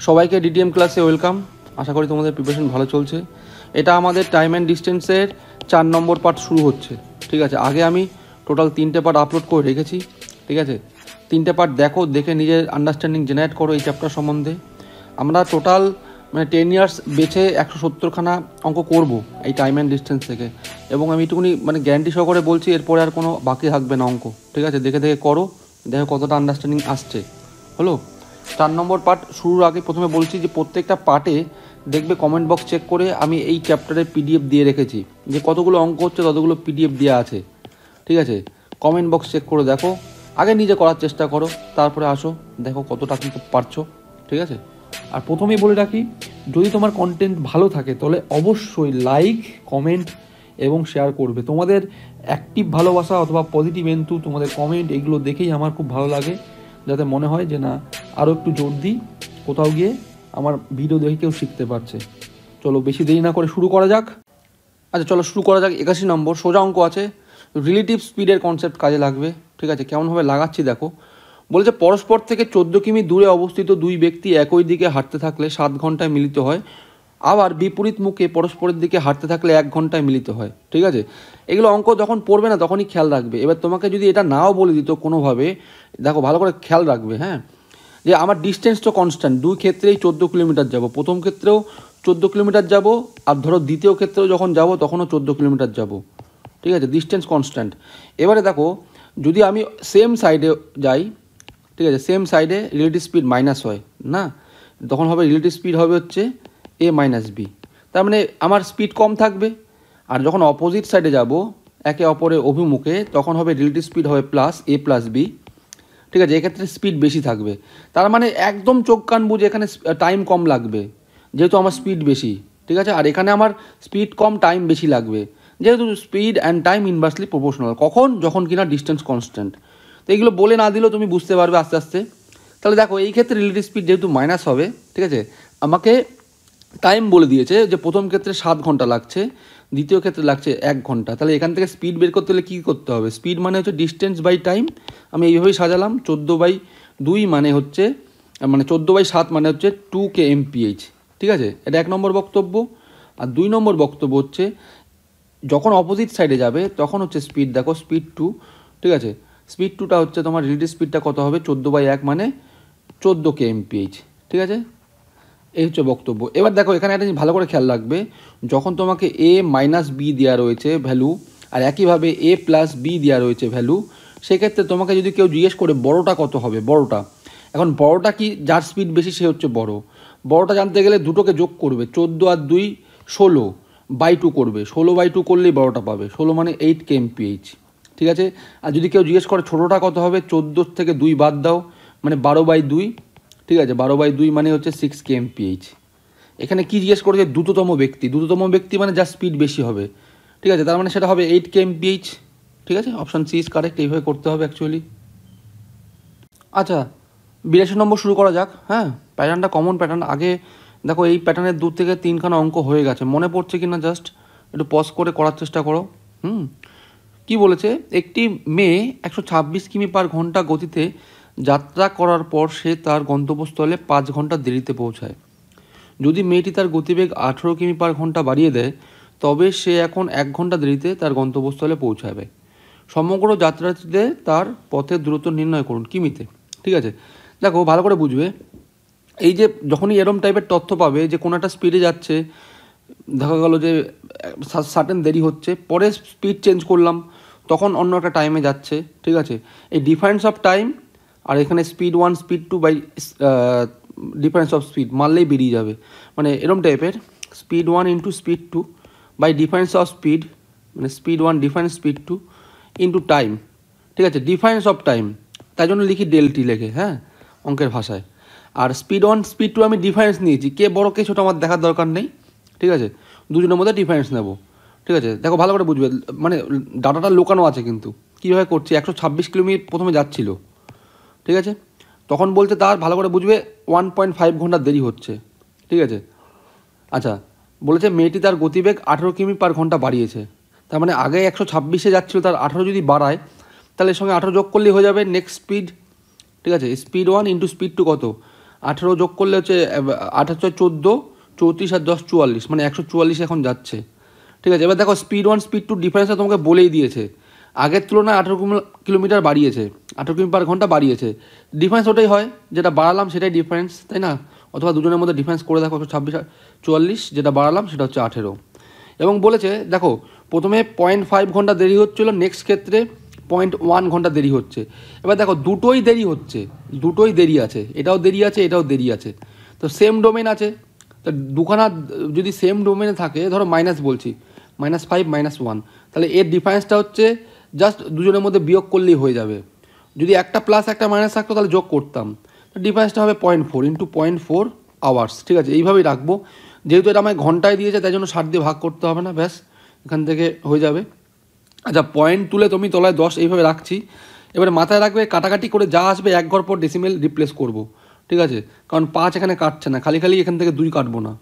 সবাইকে ডিটিএম ক্লাসে ওয়েলকাম। আশা করি তোমাদের প্রিপারেশন ভালো চলছে। এটা আমাদের টাইম অ্যান্ড ডিস্টেন্সের 4 নম্বর পার্ট শুরু হচ্ছে। ঠিক আছে, আগে আমি টোটাল 3টে পার্ট আপলোড করে রেখেছি। ঠিক আছে, 3টে পার্ট দেখো, দেখে নিজের আন্ডারস্ট্যান্ডিং জেনারেট করো এই চ্যাপ্টার সম্বন্ধে। আমরা টোটাল 10 ইয়ার্স বেছে 170খানা অঙ্ক করব এই টাইম অ্যান্ড ডিস্টেন্স থেকে, এবং আমি একটুকুনি গ্যারান্টি সহকারে বলছি এরপরে আর কোনো বাকি থাকবে না অঙ্ক। ঠিক আছে, দেখে দেখে করো, দেখো কতটা আন্ডারস্ট্যান্ডিং আসছে। হলো 4 নম্বর পার্ট শুরুর আগে প্রথমে বলছি যে প্রত্যেকটা পার্টে দেখবে কমেন্ট বক্স চেক করে আমি এই চ্যাপ্টারের পিডিএফ দিয়ে রেখেছি, যে কতগুলো অঙ্ক হচ্ছে ততগুলো পিডিএফ দেওয়া আছে। ঠিক আছে, কমেন্ট বক্স চেক করে দেখো, আগে নিজে করার চেষ্টা করো, তারপরে আসো দেখো কতটা কি পারছো। ঠিক আছে, আর প্রথমেই বলে রাখি, যদি তোমার কন্টেন্ট ভালো থাকে তাহলে অবশ্যই লাইক, কমেন্ট এবং শেয়ার করবে। তোমাদের অ্যাক্টিভ ভালোবাসা অথবা পজিটিভ এন্থু, তোমাদের কমেন্ট, এগুলো দেখেই আমার খুব ভালো লাগে, যাতে মনে হয় যে না আরও একটু জোর দিই, কোথাও গিয়ে আমার ভিডিও দেখে কেউ শিখতে পারছে। চলো বেশি দেরি না করে শুরু করা যাক। আচ্ছা চলো শুরু করা যাক। 81 নম্বর সোজা অঙ্ক আছে, রিলেটিভ স্পিডের কনসেপ্ট কাজে লাগবে। ঠিক আছে, কেমনভাবে লাগাচ্ছি দেখো। বলেছে পরস্পর থেকে 14 কিমি দূরে অবস্থিত দুই ব্যক্তি একই দিকে হাঁটতে থাকলে 7 ঘন্টায় মিলিত হয়, আবার বিপরীত মুখে পরস্পরের দিকে হাঁটতে থাকলে 1 ঘন্টায় মিলিত হয়। ঠিক আছে, এগুলো অঙ্ক যখন পড়বে না তখনই খেয়াল রাখবে। এবার তোমাকে যদি এটা নাও বলে দিত কোনোভাবে, দেখো ভালো করে খেয়াল রাখবে, হ্যাঁ, যে আমার ডিস্টেন্স তো কনস্ট্যান্ট, দুই ক্ষেত্রেই 14 কিলোমিটার যাব, প্রথম ক্ষেত্রেও 14 কিলোমিটার যাব, আর ধরো দ্বিতীয় ক্ষেত্রেও যখন যাব তখনও 14 কিলোমিটার যাব। ঠিক আছে, ডিস্টেন্স কনস্ট্যান্ট। এবারে দেখো, যদি আমি সেম সাইডে যাই, ঠিক আছে, সেম সাইডে রিলেটিভ স্পিড মাইনাস হয় না, তখন হবে রিলেটিভ স্পিড হবে হচ্ছে এ মাইনাস বি, তার মানে আমার স্পিড কম থাকবে। আর যখন অপোজিট সাইডে যাব একে অপরের অভিমুখে, তখন হবে রিলেটিভ স্পিড হবে প্লাস এ প্লাস বি। ঠিক আছে, এক্ষেত্রে স্পিড বেশি থাকবে, তার মানে একদম চোখ কান বুঝে এখানে টাইম কম লাগবে, যেহেতু আমার স্পিড বেশি। ঠিক আছে, আর এখানে আমার স্পিড কম, টাইম বেশি লাগবে, যেহেতু speed and time inversely proportional. কখন? যখন কিনা ডিস্টেন্স কনস্ট্যান্ট। তো এইগুলো বলে না দিলেও তুমি বুঝতে পারবে আস্তে আস্তে। তাহলে দেখো, এই ক্ষেত্রে রিলেটিভ স্পিড যেহেতু মাইনাস হবে, ঠিক আছে, আমাকে টাইম বলে দিয়েছে যে প্রথম ক্ষেত্রে 7 ঘন্টা লাগছে, দ্বিতীয় ক্ষেত্রে লাগছে 1 ঘন্টা। তাহলে এখান থেকে স্পিড বের করতে হলে কী করতে হবে? স্পিড মানে হচ্ছে ডিস্টেন্স বাই টাইম। আমি এইভাবেই সাজালাম, 14/2 মানে হচ্ছে 14/7 মানে হচ্ছে 2 kmph। ঠিক আছে, এটা 1 নম্বর বক্তব্য। আর 2 নম্বর বক্তব্য হচ্ছে, যখন অপোজিট সাইডে যাবে তখন হচ্ছে স্পিড, দেখো স্পিড 2। ঠিক আছে, স্পিড 2টা হচ্ছে তোমার রিলেটিভ স্পিডটা কত হবে? 14/1 মানে 14 kmph। ঠিক আছে, এই হচ্ছে বক্তব্য। এবার দেখো, এখানে একটা জিনিস ভালো করে খেয়াল রাখবে, যখন তোমাকে এ মাইনাস বি দেওয়া রয়েছে ভ্যালু, আর একইভাবে এ প্লাস বি দেওয়া রয়েছে ভ্যালু, সেক্ষেত্রে তোমাকে যদি কেউ জিজ্ঞেস করে বড়টা কত হবে, বড়টা, এখন বড়টা কি, যার স্পিড বেশি সে হচ্ছে বড়। বড়টা জানতে গেলে দুটোকে যোগ করবে, 14 আর 2 16/2 করবে, 16/2 করলেই বড়টা পাবে। 16 মানে 8 kmph। ঠিক আছে, আর যদি কেউ জিজ্ঞেস করে ছোটোটা কত হবে, 14 থেকে 2 বাদ দাও, মানে 12/2। ঠিক আছে, 12/2 মানে হচ্ছে 6 kmph। এখানে কি জিজ্ঞেস করেছে? দ্রুততম ব্যক্তি। দ্রুততম ব্যক্তি মানে যার স্পিড বেশি হবে। ঠিক আছে, তার মানে সেটা হবে 8 kmph। ঠিক আছে, অপশান সি ইজ কারেক্ট। এইভাবে করতে হবে অ্যাকচুয়ালি। আচ্ছা 82 নম্বর শুরু করা যাক। হ্যাঁ, প্যাটার্নটা কমন প্যাটার্ন। আগে দেখো, এই প্যাটার্নের 2 থেকে 3খানা অঙ্ক হয়ে গেছে, মনে পড়ছে কি না জাস্ট একটু পজ করে করার চেষ্টা করো। কি বলেছে? একটি মেয়ে 126 কিমি পার ঘন্টা গতিতে যাত্রা করার পর সে তার গন্তব্যস্থলে 5 ঘন্টা দেরিতে পৌঁছায়। যদি মেয়েটি তার গতিবেগ 18 কিমি পার ঘন্টা বাড়িয়ে দেয়, তবে সে এখন 1 ঘন্টা দেরিতে তার গন্তব্যস্থলে পৌঁছাবে। সমগ্র যাত্রাটিতে তার পথের দূরত্ব নির্ণয় করুন কিমিতে। ঠিক আছে, দেখো ভালো করে বুঝবে, এই যে যখনই এরম টাইপের তথ্য পাবে যে কোনো একটা স্পিডে যাচ্ছে, দেখা গেল যে সার্টেন দেরি হচ্ছে, পরে স্পিড চেঞ্জ করলাম, তখন অন্য একটা টাইমে যাচ্ছে। ঠিক আছে, এই ডিফারেন্স অফ টাইম আর এখানে speed 1 speed 2 by difference of speed মারলেই বেরিয়ে যাবে, মানে এরম টাইপের speed 1 into speed 2 by difference of speed, মানে speed 1 difference speed 2 into time. ঠিক আছে, ডিফারেন্স অফ টাইম, তাই জন্য লিখি ডেলটি লেখে, হ্যাঁ, অঙ্কের ভাষায়। আর স্পিড 1 স্পিড 2 আমি ডিফারেন্স নিয়েছি, কে বড় কে ছোটো আমার দেখার দরকার নেই। ঠিক আছে, দুজনের মধ্যে ডিফারেন্স নেব। ঠিক আছে, দেখো ভালো করে বুঝবে, মানে ডাটাটা লুকানো আছে কিন্তু। কীভাবে করছি? 126 কিলোমিটার প্রথমে যাচ্ছিল, ঠিক আছে, তখন বলছে তার, ভালো করে বুঝবে, 1.5 ঘন্টা দেরি হচ্ছে। ঠিক আছে, আচ্ছা বলেছে মেয়েটি তার গতিবেগ 18 কিমি পার ঘন্টা বাড়িয়েছে, তার মানে আগে 126-এ যাচ্ছিল, তার 18 যদি বাড়ায়, তাহলে এর সঙ্গে 18 যোগ করলেই হয়ে যাবে নেক্সট স্পিড। ঠিক আছে, স্পিড 1 ইন্টু স্পিড 2 কত? 18 যোগ করলে হচ্ছে 18 14, 34 আর 10 44, মানে 144 এখন যাচ্ছে। ঠিক আছে, এবার দেখো স্পিড 1 স্পিড 2 ডিফারেন্সটা তোমাকে বলেই দিয়েছে, আগের তুলনায় 18 কিলোমিটার বাড়িয়েছে, 18 কিমি পার ঘন্টা বাড়িয়েছে। ডিফারেন্স ওটাই হয়, যেটা বাড়ালাম সেটাই ডিফারেন্স, তাই না? অথবা দুজনের মধ্যে ডিফারেন্স করে দেখো, 26 আর 44, যেটা বাড়ালাম সেটা হচ্ছে 18। এবং বলেছে দেখো প্রথমে 0.5 ঘন্টা দেরি হচ্ছিলো, নেক্সট ক্ষেত্রে 0.1 ঘন্টা দেরি হচ্ছে। এবার দেখো দুটোই দেরি হচ্ছে, দুটোই দেরি আছে, এটাও দেরি আছে, এটাও দেরি আছে, তো সেম ডোমেন আছে। তো দুখানা যদি সেম ডোমেনে থাকে, ধরো মাইনাস বলছি, -5 -1, তাহলে এর ডিফারেন্সটা হচ্ছে জাস্ট দুজনের মধ্যে বিয়োগ করলেই হয়ে যাবে। যদি একটা প্লাস একটা মাইনাস থাকতো তাহলে যোগ করতাম, তো ডিফারেন্সটা হবে 0.4 × 0.4 আওয়ার্স। ঠিক আছে, এইভাবেই রাখবো, যেহেতু এটা আমায় ঘন্টায় দিয়েছে তাই জন্য 60 দিয়ে ভাগ করতে হবে না, ব্যাস এখান থেকে হয়ে যাবে। আচ্ছা, পয়েন্ট তুলে তুমি তলায় 10 এইভাবে রাখছি। এবারে মাথায় রাখবে কাটাকাটি করে যা আসবে এক ঘর পর ডেসিমেল রিপ্লেস করব। ঠিক আছে, কারণ 5 এখানে কাটছে না, খালি খালি এখান থেকে 2 কাটবো না।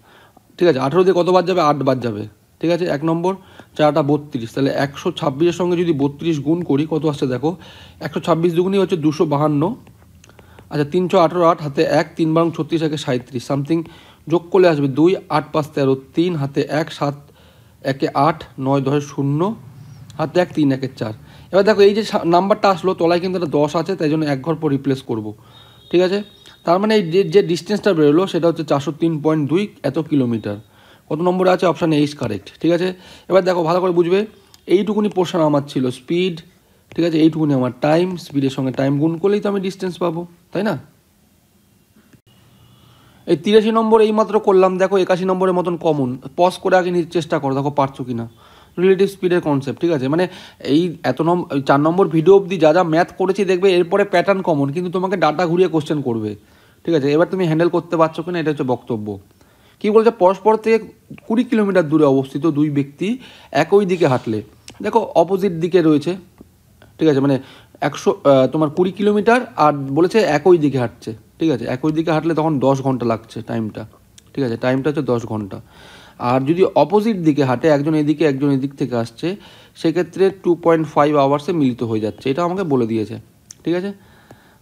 ঠিক আছে, 18 দিয়ে কত বাদ যাবে? 8 বাদ যাবে। ঠিক আছে, 1 নম্বর, 4টা 32, তাহলে 126-এর সঙ্গে যদি 32 গুণ করি কত আসছে দেখো, 126 দুগুণই হচ্ছে 252। আচ্ছা, 318 8 হাতে 1, 3 বারং 36, 1 37, সামথিং যোগ করলে আসবে 2, 8 5 13, 3 হাতে 1, 7 1 8, 9 10 0, হাতে 1, 3 1 4। এবার দেখো এই যে নাম্বারটা আসলো তলায় কিন্তু একটা 10 আছে, তাই জন্য এক ঘর পর রিপ্লেস করব। ঠিক আছে, তার মানে এই যে ডিস্টেন্সটা বেরোলো সেটা হচ্ছে 403.2 এত কিলোমিটার। কত নম্বরে আছে? Option A is correct. ঠিক আছে, এবার দেখো ভালো করে বুঝবে, এইটুকুনি পোর্শন আমার ছিল স্পিড। ঠিক আছে, এইটুকুনি আমার টাইম, স্পিডের সঙ্গে টাইম গুণ করলেই তো আমি ডিস্টেন্স পাবো, তাই না? এই 83 নম্বর এইমাত্র করলাম, দেখো 81 নম্বরের মতন কমন। পজ করে আগে নিজের চেষ্টা করো, দেখো পারছো কি না। রিলেটিভ স্পিডের কনসেপ্ট, ঠিক আছে, মানে এই 4 নম্বর ভিডিও অবধি যা যা ম্যাথ করেছি দেখবে এরপরে প্যাটার্ন কমন, কিন্তু তোমাকে ডাটা ঘুরিয়ে কোশ্চেন করবে। ঠিক আছে, এবার তুমি হ্যান্ডেল করতে পারছো কিনা এটা হচ্ছে বক্তব্য। কী বলছে, পরস্পর থেকে 20 কিলোমিটার দূরে অবস্থিত দুই ব্যক্তি একই দিকে হাঁটলে, দেখো অপোজিট দিকে রয়েছে। ঠিক আছে, মানে 20 কিলোমিটার আর বলেছে একই দিকে হাঁটছে। ঠিক আছে, একই দিকে হাঁটলে তখন 10 ঘন্টা লাগছে টাইমটা। ঠিক আছে, টাইমটা হচ্ছে 10 ঘন্টা। আর যদি অপোজিট দিকে হাঁটে, একজন এদিকে একজন এদিক থেকে আসছে, সেক্ষেত্রে 2.5 আওয়ার্সে মিলিত হয়ে যাচ্ছে, এটা আমাকে বলে দিয়েছে। ঠিক আছে,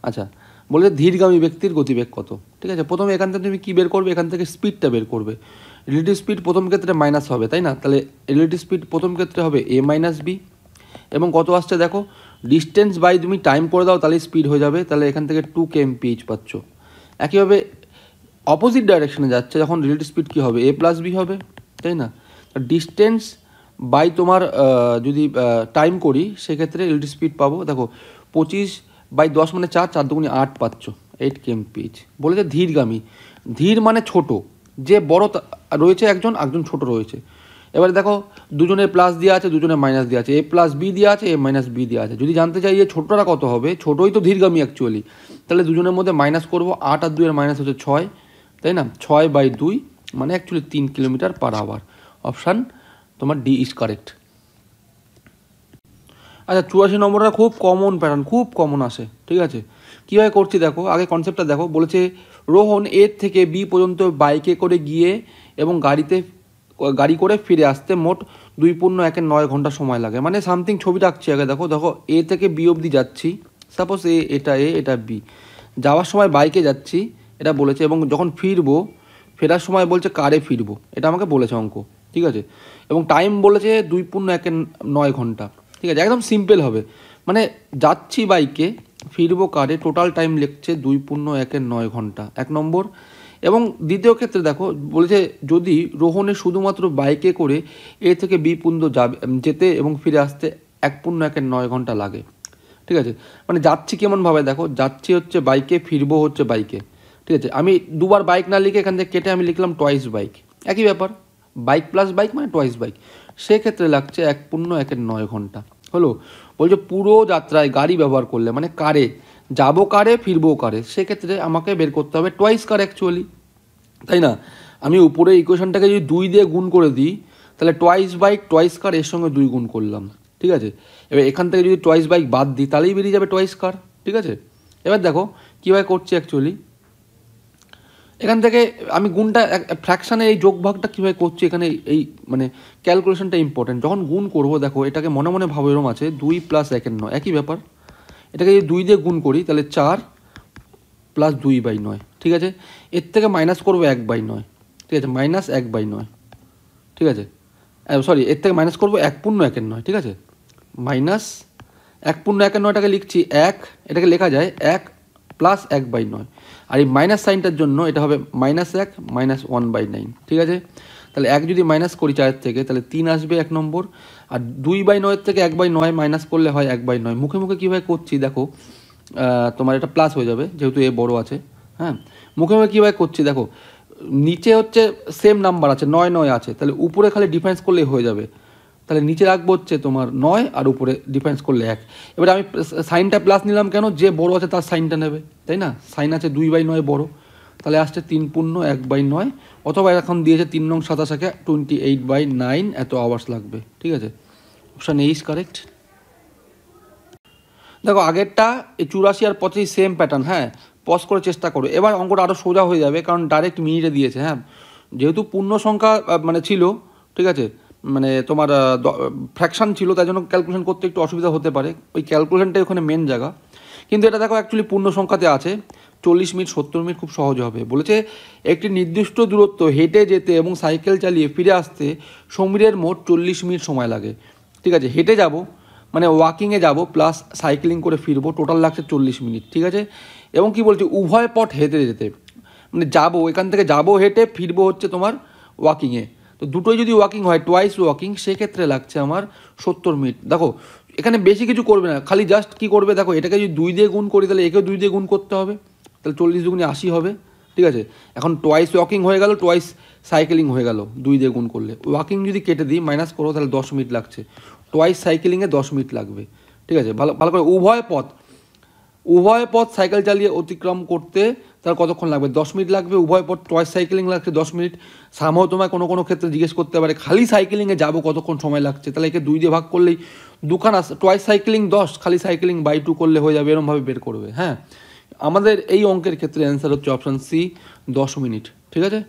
আচ্ছা বলেছে ধীরগামী ব্যক্তির গতিবেগ কত। ঠিক আছে, প্রথমে এখান থেকে তুমি কী বের করবে? এখান থেকে স্পিডটা বের করবে। রিলেটিভ স্পিড প্রথম ক্ষেত্রে মাইনাস হবে, তাই না? তাহলে রিলেটিভ স্পিড প্রথম ক্ষেত্রে হবে a - b, এবং কত আসছে দেখো, ডিস্টেন্স বাই তুমি টাইম করে দাও তাহলে স্পিড হয়ে যাবে, তাহলে এখান থেকে 2 kmph পাচ্ছ। একইভাবে অপোজিট ডাইরেকশনে যাচ্ছে যখন রিলেটিভ স্পিড কী হবে? a + b হবে, তাই না? ডিস্টেন্স বাই তোমার যদি টাইম করি সেক্ষেত্রে রিলেটিভ স্পিড পাবো, দেখো 25/10 মানে 4, 4 দুগুণে 8 পাচ্ছ, 8 kmph। বলেছে ধীরগামী, ধীর মানে ছোট, যে বড় রয়েছে একজন, একজন ছোট রয়েছে। এবারে দেখো দুজনের প্লাস দেওয়া আছে, দুজনের মাইনাস দেওয়া আছে, a + b দেওয়া আছে, a - b দেওয়া আছে। যদি জানতে চাই যে ছোটটা কত হবে, ছোটই তো ধীরগামী অ্যাকচুয়ালি, তাহলে দুজনের মধ্যে মাইনাস করবো, 8 আর 2 এর মাইনাস হচ্ছে 6, তাই না? 6/2 মানে actually 3 kilometre per hour. Option তোমার ডি ইজ কারেক্ট। আচ্ছা, 84 নম্বরটা খুব কমন প্যাটার্ন, খুব কমন আসে। ঠিক আছে, কীভাবে করছি দেখো, আগে কনসেপ্টটা দেখো। বলেছে রোহন এ থেকে বি পর্যন্ত বাইকে করে গিয়ে এবং গাড়ি করে ফিরে আসতে মোট 2.1 ঘন্টা সময় লাগে। মানে সামথিং ছবিটা আঁকছি আগে, দেখো দেখো এ থেকে বি অবধি যাচ্ছি, সাপোজ এটা এ এটা বি, যাওয়ার সময় বাইকে যাচ্ছি এটা বলেছে, এবং যখন ফেরার সময় বলছে কারে ফিরবো, এটা আমাকে বলেছে অঙ্ক। ঠিক আছে, এবং টাইম বলেছে 2.19 ঘন্টা। ঠিক আছে, একদম সিম্পল হবে, মানে যাচ্ছি বাইকে ফিরবো কারে, টোটাল টাইম লিখছে 2.19 ঘন্টা, 1 নম্বর। এবং দ্বিতীয় ক্ষেত্রে দেখো বলেছে যদি রোহনের শুধুমাত্র বাইকে করে এ থেকে বি পর্যন্ত যেতে এবং ফিরে আসতে 1.19 ঘন্টা লাগে। ঠিক আছে, মানে যাচ্ছি কেমনভাবে দেখো, যাচ্ছি হচ্ছে বাইকে, ফিরবো হচ্ছে বাইকে। ঠিক আছে, আমি দুবার বাইক না লিখে এখান থেকে কেটে আমি লিখলাম টয়েস বাইক, একই ব্যাপার, বাইক প্লাস বাইক মানে টয়েস বাইক, সেক্ষেত্রে লাগছে 1.19 ঘন্টা। হলো, বলছে পুরো যাত্রায় গাড়ি ব্যবহার করলে, মানে কারে যাবো কারে ফিরবো কারে, সেক্ষেত্রে আমাকে বের করতে হবে টয়েস কার অ্যাকচুয়ালি, তাই না? আমি উপরে ইকুয়েশনটাকে যদি 2 দিয়ে গুণ করে দিই, তাহলে টয়েস বাইক টয়েস কার এর সঙ্গে 2 গুণ করলাম। ঠিক আছে, এবার এখান থেকে যদি টয়েস বাইক বাদ দিই তাহলেই বেরিয়ে যাবে টয়েস কার। ঠিক আছে, এবার দেখো কীভাবে করছি অ্যাকচুয়ালি, এখান থেকে আমি গুণটা ফ্র্যাকশানে এই যোগ ভাগটা কীভাবে করছি, এখানে এই মানে ক্যালকুলেশনটা ইম্পর্টেন্ট। যখন গুণ করবো দেখো, এটাকে মনে মনে ভাবো এরম আছে 2 + 1 9, একই ব্যাপার। এটাকে যদি 2 দিয়ে গুণ করি তাহলে 4 + 2/9। ঠিক আছে, এর থেকে মাইনাস করবো 1/9, ঠিক আছে, মাইনাস 1/9, ঠিক আছে, সরি এর থেকে মাইনাস করবো 1/1/9, ঠিক আছে, মাইনাস 1/1/9টাকে লিখছি 1, এটাকে লেখা যায় 1 প্লাস 1/9, আর এই মাইনাস সাইনটার জন্য এটা হবে -1 -1/9, ঠিক আছে। তাহলে 1 যদি মাইনাস করি 4 থেকে, তাহলে 3 আসবে 1 নম্বর, আর 2/9 থেকে 1/9 মাইনাস করলে হয় 1/9। মুখে মুখে কীভাবে করছি দেখো, তোমার এটা প্লাস হয়ে যাবে যেহেতু এ বড় আছে, হ্যাঁ, মুখে মুখে কীভাবে করছি দেখো, নিচে হচ্ছে সেম নাম্বার আছে 9 9 আছে, তাহলে উপরে খালি ডিফারেন্স করলে হয়ে যাবে, তাহলে নিচে রাখবো হচ্ছে তোমার 9 আর উপরে ডিফারেন্স করলে 1। এবারে আমি সাইনটা প্লাস নিলাম কেন, যে বড় আছে তার সাইনটা নেবে, তাই না, সাইন আছে 2/9 বড়, তাহলে আসছে 3/1/9, অথবা এখন দিয়েছে 3 নং 27 28/9 এত আওয়ার্স লাগবে, ঠিক আছে, অপশান এ ইজ কারেক্ট। দেখো আগেরটা এই 84 আর 85 সেম প্যাটার্ন, হ্যাঁ, পজ করে চেষ্টা করো, এবার অঙ্কটা আরও সোজা হয়ে যাবে, কারণ ডাইরেক্ট মিনিটে দিয়েছে, হ্যাঁ, যেহেতু পূর্ণ সংখ্যা মানে ছিল, ঠিক আছে, মানে তোমার ফ্র্যাকশান ছিল, তাই জন্য ক্যালকুলেশন করতে একটু অসুবিধা হতে পারে, ওই ক্যালকুলেশনটাই ওখানে মেন জায়গা, কিন্তু এটা দেখো অ্যাকচুয়ালি পূর্ণ সংখ্যাতে আছে, 40 মিনিট 70 মিনিট খুব সহজ হবে। বলেছে একটি নির্দিষ্ট দূরত্ব হেঁটে যেতে এবং সাইকেল চালিয়ে ফিরে আসতে সমীরের মোট 40 মিনিট সময় লাগে, ঠিক আছে, হেঁটে যাব মানে ওয়াকিংয়ে যাব প্লাস সাইক্লিং করে ফিরবো, টোটাল লাগছে 40 মিনিট, ঠিক আছে, এবং কি বলছি উভয় পথ হেঁটে যেতে, মানে যাবো এখান থেকে যাবো হেঁটে, ফিরবো হচ্ছে তোমার ওয়াকিংয়ে, তো দুটোই যদি ওয়াকিং হয় টোয়াইস ওয়াকিং, সেক্ষেত্রে লাগছে আমার 70 মিনিট। দেখো এখানে বেশি কিছু করবে না, খালি জাস্ট কী করবে দেখো, এটাকে যদি 2 দিয়ে গুণ করি তাহলে একেও 2 দিয়ে গুণ করতে হবে, তাহলে 40 দুগুণে 80 হবে, ঠিক আছে। এখন টোয়াইস ওয়াকিং হয়ে গেল, টোয়াইস সাইকেলিং হয়ে গেল 2 দিয়ে গুণ করলে, ওয়াকিং যদি কেটে দিই মাইনাস করো তাহলে 10 মিনিট লাগছে, টোয়াইস সাইকেলিংয়ে 10 মিনিট লাগবে, ঠিক আছে। ভালো ভালো করে উভয় পথ সাইকেল চালিয়ে অতিক্রম করতে তার কতক্ষণ লাগবে, 10 মিনিট লাগবে, উভয় পথ টোয়াইস সাইকেলিং লাগছে 10 মিনিট। সামহাও তোমায় কোনো কোনো ক্ষেত্রে জিজ্ঞেস করতে পারে খালি সাইকেলিংয়ে যাবো কতক্ষণ সময় লাগছে, তাহলে একে 2 দিয়ে ভাগ করলেই দুখানা, টোয়াইস সাইকেলিং 10, খালি সাইকেলিং বাই 2 করলে হয়ে যাবে, এরমভাবে বের করবে, হ্যাঁ। আমাদের এই অঙ্কের ক্ষেত্রে অ্যান্সার হচ্ছে অপশান সি 10 মিনিট, ঠিক আছে।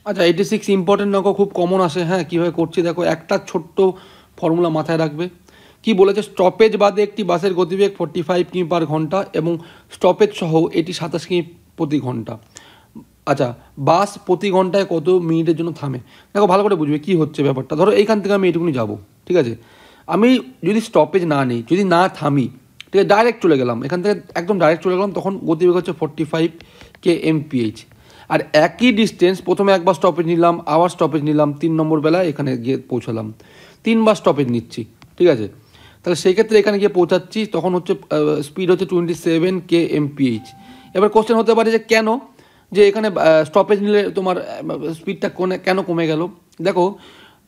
আচ্ছা 86 ইম্পর্টেন্ট অঙ্ক, খুব কমন আসে, হ্যাঁ, কীভাবে করছি দেখো, একটা ছোট্ট ফর্মুলা মাথায় রাখবে, কি বলেছে, স্টপেজ বাদে একটি বাসের গতিবেগ 45 কিমি পার ঘন্টা এবং স্টপেজ সহ এটি 27 কিমি প্রতি ঘন্টা। আচ্ছা বাস প্রতি ঘন্টায় কত মিনিটের জন্য থামে, দেখো ভালো করে বুঝবে কী হচ্ছে ব্যাপারটা। ধরো এইখান থেকে আমি এটুকুনি যাবো, ঠিক আছে, আমি যদি স্টপেজ না নিই, যদি না থামি, ঠিক আছে, ডাইরেক্ট চলে গেলাম এখান থেকে, একদম ডাইরেক্ট চলে গেলাম, তখন গতিবেগ হচ্ছে 45 kmph। আর একই ডিস্টেন্স প্রথমে একবার স্টপেজ নিলাম, আবার স্টপেজ নিলাম, 3 নম্বর বেলায় এখানে গিয়ে পৌঁছালাম, 3বার স্টপেজ নিচ্ছি, ঠিক আছে, তাহলে সেই ক্ষেত্রে এখানে গিয়ে পৌঁছাচ্ছি, তখন হচ্ছে স্পিড হচ্ছে 27 kmph। এবার কোশ্চেন হতে পারে যে কেন, যে এখানে স্টপেজ নিলে তোমার স্পিডটা কেন কমে গেল। দেখো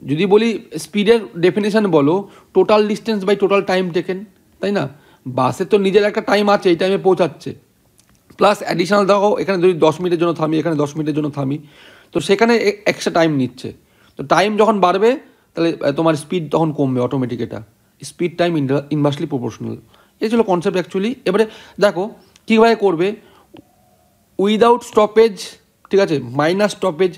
যদি বলি স্পিডের ডেফিনেশন বলো total distance by total time taken, তাই না, বাসের তো নিজের একটা টাইম আছে, এই টাইমে পৌঁছাচ্ছে, প্লাস অ্যাডিশনাল দেখো এখানে যদি 10 মিনিটের জন্য থামি, এখানে 10 মিনিটের জন্য থামি, তো সেখানে এক্সট্রা টাইম নিচ্ছে, তো টাইম যখন বাড়বে তাহলে তোমার স্পিড তখন কমবে অটোমেটিক, এটা স্পিড টাইম ইনভার্সলি প্রপোর্শনাল, এই ছিল কনসেপ্ট অ্যাকচুয়ালি। এবারে দেখো কীভাবে করবে, উইদাউট স্টপেজ, ঠিক আছে, minus stoppage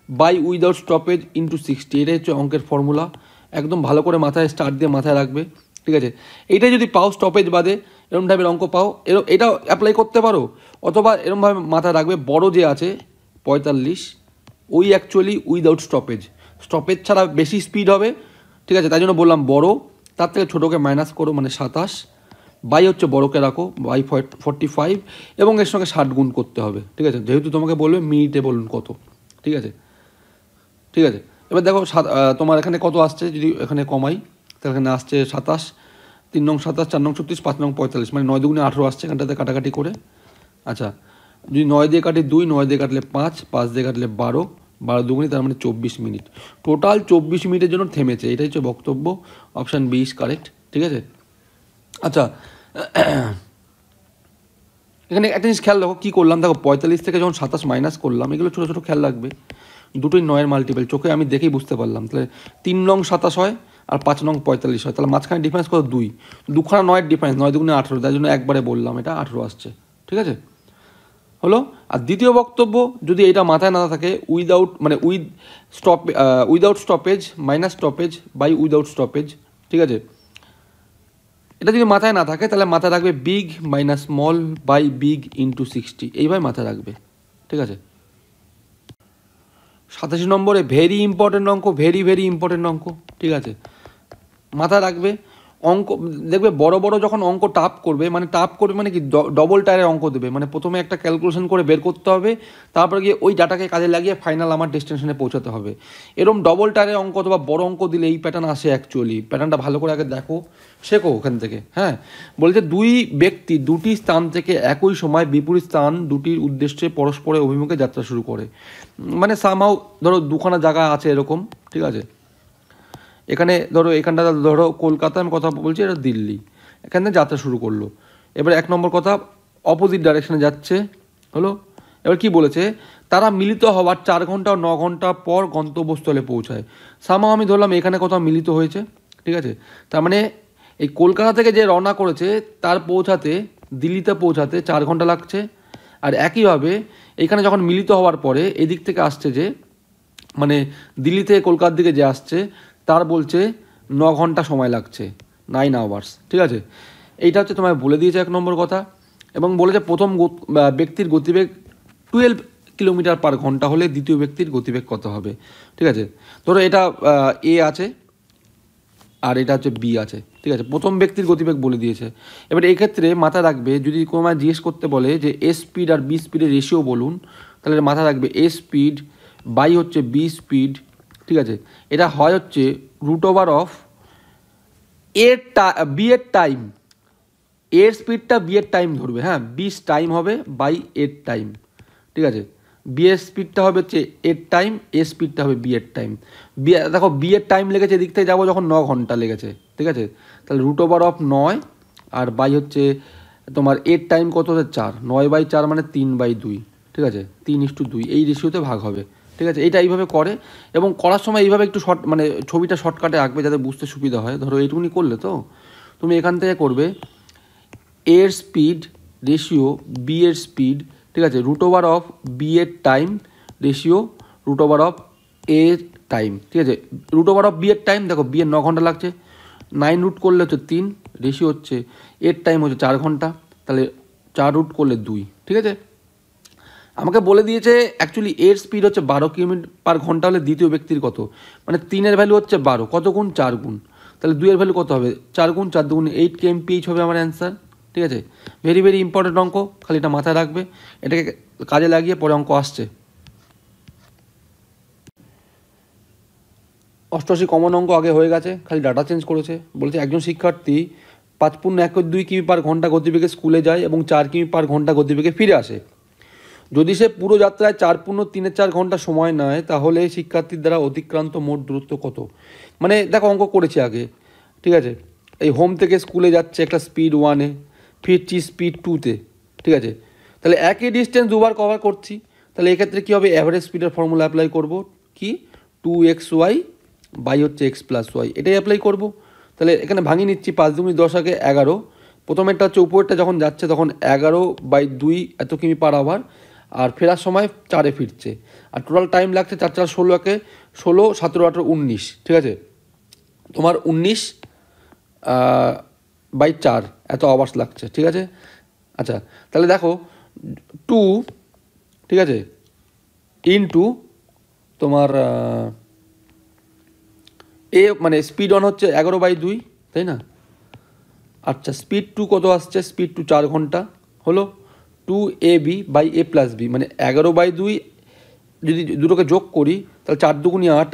by without stoppage into 60, এটাই হচ্ছে অঙ্কের ফর্মুলা, একদম ভালো করে মাথায় স্টার্ট দিয়ে মাথায় রাখবে, ঠিক আছে। এইটাই যদি পাও স্টপেজ বাদে এরকম টাইপের অঙ্ক পাও, এটাও অ্যাপ্লাই করতে পারো, অথবা এরকমভাবে মাথায় রাখবে বড় যে আছে 45, ওই অ্যাকচুয়ালি উইদাউট স্টপেজ, স্টপেজ ছাড়া বেশি স্পিড হবে, ঠিক আছে, তাই জন্য বললাম বড়, তার থেকে ছোটোকে মাইনাস করো মানে 27, বাই হচ্ছে বড়কে রাখো বাই 45, এবং এর সঙ্গে 60 গুণ করতে হবে, ঠিক আছে, যেহেতু তোমাকে বলবে মিনিটে বলুন কত, ঠিক আছে, ঠিক আছে। এবার দেখো তোমার এখানে কত আসছে, যদি এখানে কমাই তাহলে এখানে আসছে 27, 3 নং 27, 4 নং 36, 5 নং 45, মানে 9 দুগুণে 18 আসছে এখানটাতে কাটাকাটি করে। আচ্ছা যদি 9 দিয়ে কাটি 2, 9 দিয়ে কাটলে 5, 5 দিয়ে কাটলে 12, 12 দুগুণে তার মানে 24 মিনিট, টোটাল 24 মিনিটের জন্য থেমেছে, এটাই হচ্ছে বক্তব্য, অপশান বি ইজ কারেক্ট, ঠিক আছে। আচ্ছা এখানে একটা জিনিস খেয়াল রাখো, কী করলাম দেখো, 45 থেকে যখন 27 মাইনাস করলাম, এগুলো ছোটো ছোটো খেয়াল রাখবে, দুটোই 9-এর মাল্টিপল, চোখে আমি দেখেই বুঝতে পারলাম, তাহলে 3 নং 27 হয় আর 5 নং 45 হয়, তাহলে মাঝখানে ডিফারেন্স কত 2, দুখানা 9-এর ডিফারেন্স, 9 দুগুণে 18, তাই জন্য একবারে বললাম এটা 18 আসছে, ঠিক আছে, হলো। আর দ্বিতীয় বক্তব্য, যদি এটা মাথায় না থাকে, without stoppage minus stoppage by without stoppage, ঠিক আছে, এটা যদি মাথায় না থাকে তাহলে মাথায় রাখবে big minus small by big into 60, এইভাবে মাথায় রাখবে, ঠিক আছে। 87 নম্বরে ভেরি ইম্পর্টেন্ট অঙ্ক, ভেরি ভেরি ইম্পর্টেন্ট অঙ্ক, ঠিক আছে, মাথায় রাখবে। অঙ্ক দেখবে বড় বড় যখন অঙ্ক টাপ করবে মানে কি ডবল টায়ারের অঙ্ক দেবে, মানে প্রথমে একটা ক্যালকুলেশন করে বের করতে হবে, তারপরে গিয়ে ওই ডাটাকে কাজে লাগিয়ে ফাইনাল আমার ডেস্টিনেশনে পৌঁছাতে হবে। এরকম ডবল টায়ারের অঙ্ক অথবা বড় অঙ্ক দিলে এই প্যাটার্ন আসে অ্যাকচুয়ালি। প্যাটার্নটা ভালো করে আগে দেখো, শেখো ওখান থেকে। হ্যাঁ, বলছে দুই ব্যক্তি দুটি স্থান থেকে একই সময় বিপরীত স্থান দুটির উদ্দেশ্যে পরস্পরের অভিমুখে যাত্রা শুরু করে। মানে সামহাও ধরো দুখানা জায়গা আছে এরকম, ঠিক আছে। এখানে ধরো এখানটা ধরো কলকাতা, আমি কথা বলছি, এটা দিল্লি, এখান থেকে যাত্রা শুরু করলো। এবার 1 নম্বর কথা, অপোজিট ডাইরেকশনে যাচ্ছে, হলো। এবার কি বলেছে, তারা মিলিত হওয়ার 4 ঘন্টা ও 9 ঘন্টা পর গন্তব্যস্থলে পৌঁছায়। সামাও আমি ধরলাম এখানে কোথাও মিলিত হয়েছে, ঠিক আছে। তার মানে এই কলকাতা থেকে যে রওনা করেছে তার পৌঁছাতে, দিল্লিতে পৌঁছাতে 4 ঘন্টা লাগছে। আর একইভাবে এখানে যখন মিলিত হওয়ার পরে এদিক থেকে আসছে যে, মানে দিল্লি থেকে কলকাতার দিকে যে আসছে, তার বলছে 9 ঘন্টা সময় লাগছে, 9 আওয়ার্স, ঠিক আছে। এইটা হচ্ছে তোমায় বলে দিয়েছে 1 নম্বর কথা। এবং বলেছে প্রথম ব্যক্তির গতিবেগ 12 কিলোমিটার পার ঘন্টা হলে দ্বিতীয় ব্যক্তির গতিবেগ কত হবে, ঠিক আছে। ধরো এটা এ আছে আর এটা হচ্ছে বি আছে, ঠিক আছে। প্রথম ব্যক্তির গতিবেগ বলে দিয়েছে। এবার এক্ষেত্রে মাথায় রাখবে, যদি কোনো জিজ্ঞেস করতে বলে যে এ স্পিড আর বি স্পিডের রেশিও বলুন, তাহলে মাথায় রাখবে এ স্পিড বাই হচ্ছে বি স্পিড, ঠিক আছে। এটা হয় হচ্ছে √ওভার অফ বি এর টাইম, এর স্পিডটা বি এর টাইম ধরবে, হ্যাঁ, বি টাইম হবে বাই এর টাইম, ঠিক আছে। বি এর স্পিডটা হবে হচ্ছে এর টাইম, এ স্পিডটা হবে বি এর টাইম। দেখো বি এর টাইম লেগেছে এদিক থেকে যাবো যখন 9 ঘন্টা লেগেছে, ঠিক আছে। তাহলে √ওভার অফ 9 আর বাই হচ্ছে তোমার এর টাইম কত হচ্ছে 4, 9/4 মানে 3/2, ঠিক আছে, 3:2 এই রেশিওতে ভাগ হবে, ঠিক আছে। এইটা এইভাবে করে, এবং করার সময় এইভাবে একটু শর্ট, মানে ছবিটা শর্টকাটে আঁকবে যাতে বুঝতে সুবিধা হয়। ধরো এইটুকুনি করলে তো তুমি এখান থেকে করবে এর স্পিড রেশিও বি এর স্পিড, ঠিক আছে, √ওভার অফ বি এর time ratio √over of A time, ঠিক আছে। √ওভার অফ বি এর টাইম, দেখো বি এর 9 ঘন্টা লাগছে, 9 রুট করলে হচ্ছে 3, রেশিও হচ্ছে এর টাইম হচ্ছে 4 ঘন্টা, তাহলে 4 রুট করলে 2, ঠিক আছে। আমাকে বলে দিয়েছে অ্যাকচুয়ালি এর স্পিড হচ্ছে 12 কিলোমিটার পার ঘন্টা হলে দ্বিতীয় ব্যক্তির কত, মানে 3-এর ভ্যালু হচ্ছে 12, কত গুণ 4 গুণ, তাহলে 2-এর ভ্যালু কত হবে 4 গুণ 4 দুগুণ 8 kmph হবে আমার অ্যান্সার, ঠিক আছে। ভেরি ভেরি ইম্পর্টেন্ট অঙ্ক, খালি এটা মাথায় রাখবে, এটাকে কাজে লাগিয়ে পরে অঙ্ক আসছে। 88 কমন অঙ্ক আগে হয়ে গেছে, খালি ডাটা চেঞ্জ করেছে। বলছে একজন শিক্ষার্থী 5.12 কিমি পার ঘন্টা গতিবেগে স্কুলে যায় এবং 4 কিমি পার ঘন্টা গতিবেগে ফিরে আসে। যদি সে পুরো যাত্রায় 4.34 ঘন্টা সময় নেয় তাহলে শিক্ষার্থীর দ্বারা অতিক্রান্ত মোট দূরত্ব কত। মানে দেখো অঙ্ক করেছি আগে, ঠিক আছে। এই হোম থেকে স্কুলে যাচ্ছে একটা স্পিড 1-এ, ফিরছি স্পিড 2-তে, ঠিক আছে। তাহলে একই ডিস্টেন্স দুবার কভার করছি, তাহলে এক্ষেত্রে কী হবে, অ্যাভারেজ স্পিডের ফর্মুলা অ্যাপ্লাই করব, কি 2xy বাই হচ্ছে x + y, এটাই অ্যাপ্লাই করব। তাহলে এখানে ভাঙিয়ে নিচ্ছি, 5 × 10 = 11, প্রথমেরটা হচ্ছে উপরেরটা যখন যাচ্ছে তখন 11/2 এত কিমি পার আওয়ার, আর ফেরার সময় 4-এ ফিরছে, আর টোটাল টাইম লাগছে 4 × 4 = 16, 16, 17, 18, 19, ঠিক আছে। তোমার 19/4 এত আওয়ার্স লাগছে, ঠিক আছে। আচ্ছা, তাহলে দেখো 2, ঠিক আছে, ইন্টু তোমার এ, মানে স্পিড 1 হচ্ছে 11/2, তাই না। আচ্ছা, স্পিড 2 কত আসছে, স্পিড 2 4 ঘন্টা হলো 2ab বাই a + b, মানে 11/2 যদি দুটোকে যোগ করি তাহলে 4 দুগুণি 8,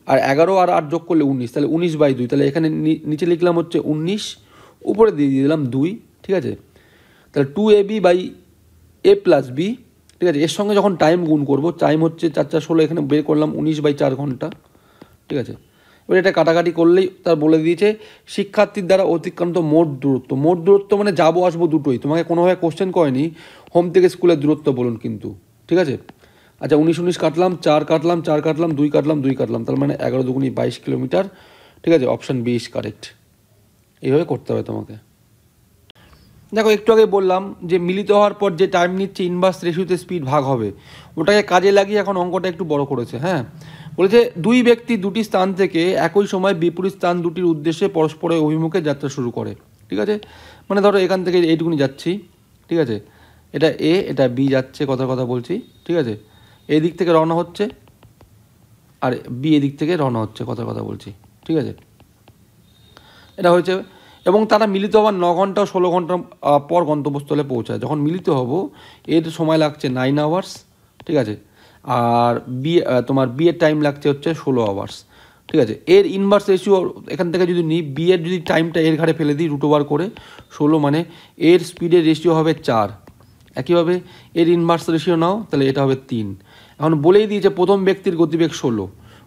আর 11 আর 8 যোগ করলে 19, তাহলে 19/2, তাহলে এখানে নিচে লিখলাম হচ্ছে 19, উপরে দিয়ে দিলাম 2, ঠিক আছে। তাহলে 2ab বাই a + b, ঠিক আছে। এর সঙ্গে যখন টাইম গুণ করব, টাইম হচ্ছে 4 × 4 = 16, এখানে বের করলাম 19/4 ঘন্টা, ঠিক আছে। এবার এটা কাটাকাটি করলেই তার বলে দিয়েছে শিক্ষার্থীর দ্বারা অতিক্রান্ত মোট দূরত্ব। মোট দূরত্ব মানে যাবো আসবো দুটোই, তোমাকে কোনোভাবে কোশ্চেন করেনি হোম থেকে স্কুলের দূরত্ব বলুন কিন্তু, ঠিক আছে। আচ্ছা, 19 কাটলাম, 4 কাটলাম, 4 কাটলাম, 2 কাটলাম, 2 কাটলাম, তার মানে 11 দুগুণি 22 কিলোমিটার, ঠিক আছে। Option B is correct. এইভাবে করতে হবে তোমাকে। দেখো একটু আগে বললাম যে মিলিত হওয়ার পর যে টাইম নিচ্ছে ইনভার্স রেশিওতে স্পিড ভাগ হবে, ওটাকে কাজে লাগিয়ে এখন অঙ্কটা একটু বড় করেছে। হ্যাঁ, বলেছে দুই ব্যক্তি দুটি স্থান থেকে একই সময় বিপরীত স্থান দুটির উদ্দেশ্যে পরস্পরের অভিমুখে যাত্রা শুরু করে, ঠিক ঠিক আছে, মানে ধরো এখান থেকে এইটুকুনি যাচ্ছি, ঠিক আছে, এটা এ এটা বি যাচ্ছে, কথার কথা বলছি, ঠিক আছে, এই দিক থেকে রওনা হচ্ছে আর বি এদিক থেকে রওনা হচ্ছে, কথার কথা বলছি, ঠিক আছে, এটা হয়েছে। এবং তারা মিলিত হওয়ার 9 ঘন্টা ও 16 ঘন্টা পর গন্তব্যস্থলে পৌঁছায়। যখন মিলিত হব এর সময় লাগছে 9 আওয়ার্স, ঠিক আছে, আর তোমার বি এর টাইম লাগছে হচ্ছে 16 আওয়ার্স, ঠিক আছে। এর ইনভার্স রেশিও এখান থেকে যদি নিই, বি এর যদি টাইমটা এর ঘাড়ে ফেলে দিই √ওভার করে 16, মানে এর স্পিডের রেশিও হবে 4। একইভাবে এর ইনভার্স রেশিও নাও, তাহলে এটা হবে 3। এখন বলেই দিয়েছে প্রথম ব্যক্তির গতিবেগ 16,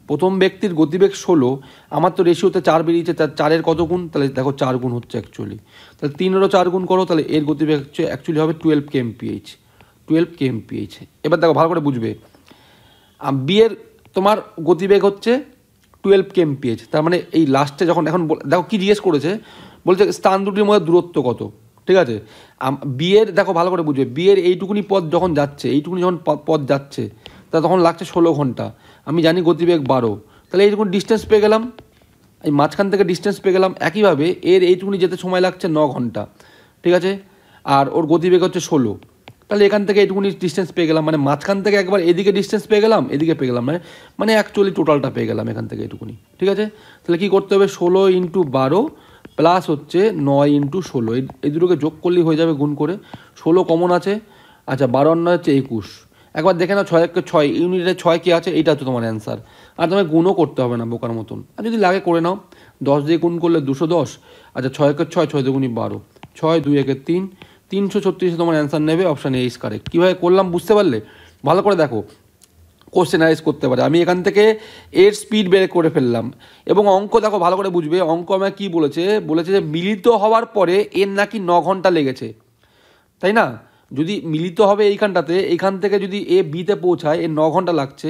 প্রথম ব্যক্তির গতিবেগ 16, আমার তো রেশিওতে 4 বেরিয়েছে, তার 4-এর কত গুণ, তাহলে দেখো 4 গুণ হচ্ছে অ্যাকচুয়ালি, তাহলে 3-এরও 4 গুণ করো, তাহলে এর গতিবেগ হচ্ছে অ্যাকচুয়ালি হবে 12 kmph, 12 kmph। এবার দেখো ভালো করে বুঝবে, বি এর তোমার গতিবেগ হচ্ছে 12 kmph, তার মানে এই লাস্টে যখন এখন দেখো কি জিজ্ঞেস করেছে, বলছে স্থান দুটির মধ্যে দূরত্ব কত, ঠিক আছে। বি এর দেখো ভালো করে বুঝবে, বি এর এইটুকুনি পথ যখন যাচ্ছে, এইটুকুনি যখন পথ যাচ্ছে, তা তখন লাগছে 16 ঘন্টা, আমি জানি গতিবেগ 12, তাহলে এইটুকুনি ডিস্টেন্স পেয়ে গেলাম, এই মাঝখান থেকে ডিস্টেন্স পেয়ে গেলাম। একইভাবে এর এইটুকুনি যেতে সময় লাগছে 9 ঘন্টা, ঠিক আছে, আর ওর গতিবেগ হচ্ছে 16, তাহলে এখান থেকে এইটুকুনি ডিস্টেন্স পেয়ে গেলাম, মানে মাঝখান থেকে একবার এদিকে ডিস্টেন্স পেয়ে গেলাম, এদিকে পেয়ে গেলাম, মানে অ্যাকচুয়ালি টোটালটা পেয়ে গেলাম এখান থেকে এইটুকুনি, ঠিক আছে। তাহলে কী করতে হবে, 16 × 12 প্লাস হচ্ছে 9 × 16, এই দুটোকে যোগ করলেই হয়ে যাবে গুণ করে, 16 কমন আছে, আচ্ছা 12 আর 9 হচ্ছে 21, একবার দেখে নাও 6 × 6 ইউনিটে 6 কি আছে, এইটা হচ্ছে তোমার অ্যান্সার, আর তোমায় গুণও করতে হবে না বোকার মতন, আর যদি লাগে করে নাও, 10 দিয়ে গুণ করলে 210, আচ্ছা 6 × 6 6 2 12, 6 2 1 3, 336 তোমার অ্যান্সার নেবে, অপশান এ ইজ কারেক্ট। কীভাবে করলাম বুঝতে পারলে, ভালো করে দেখো, কোশ্চেনারাইজ করতে পারে, আমি এখান থেকে এর স্পিড বের করে ফেললাম, এবং অঙ্ক দেখো ভালো করে বুঝবে, অঙ্ক আমায় কী বলেছে যে মিলিত হওয়ার পরে এর নাকি 9 ঘন্টা লেগেছে, তাই না। যদি মিলিত হবে এইখানটাতে, এইখান থেকে যদি এ বিতে পৌঁছায় এর 9 ঘন্টা লাগছে,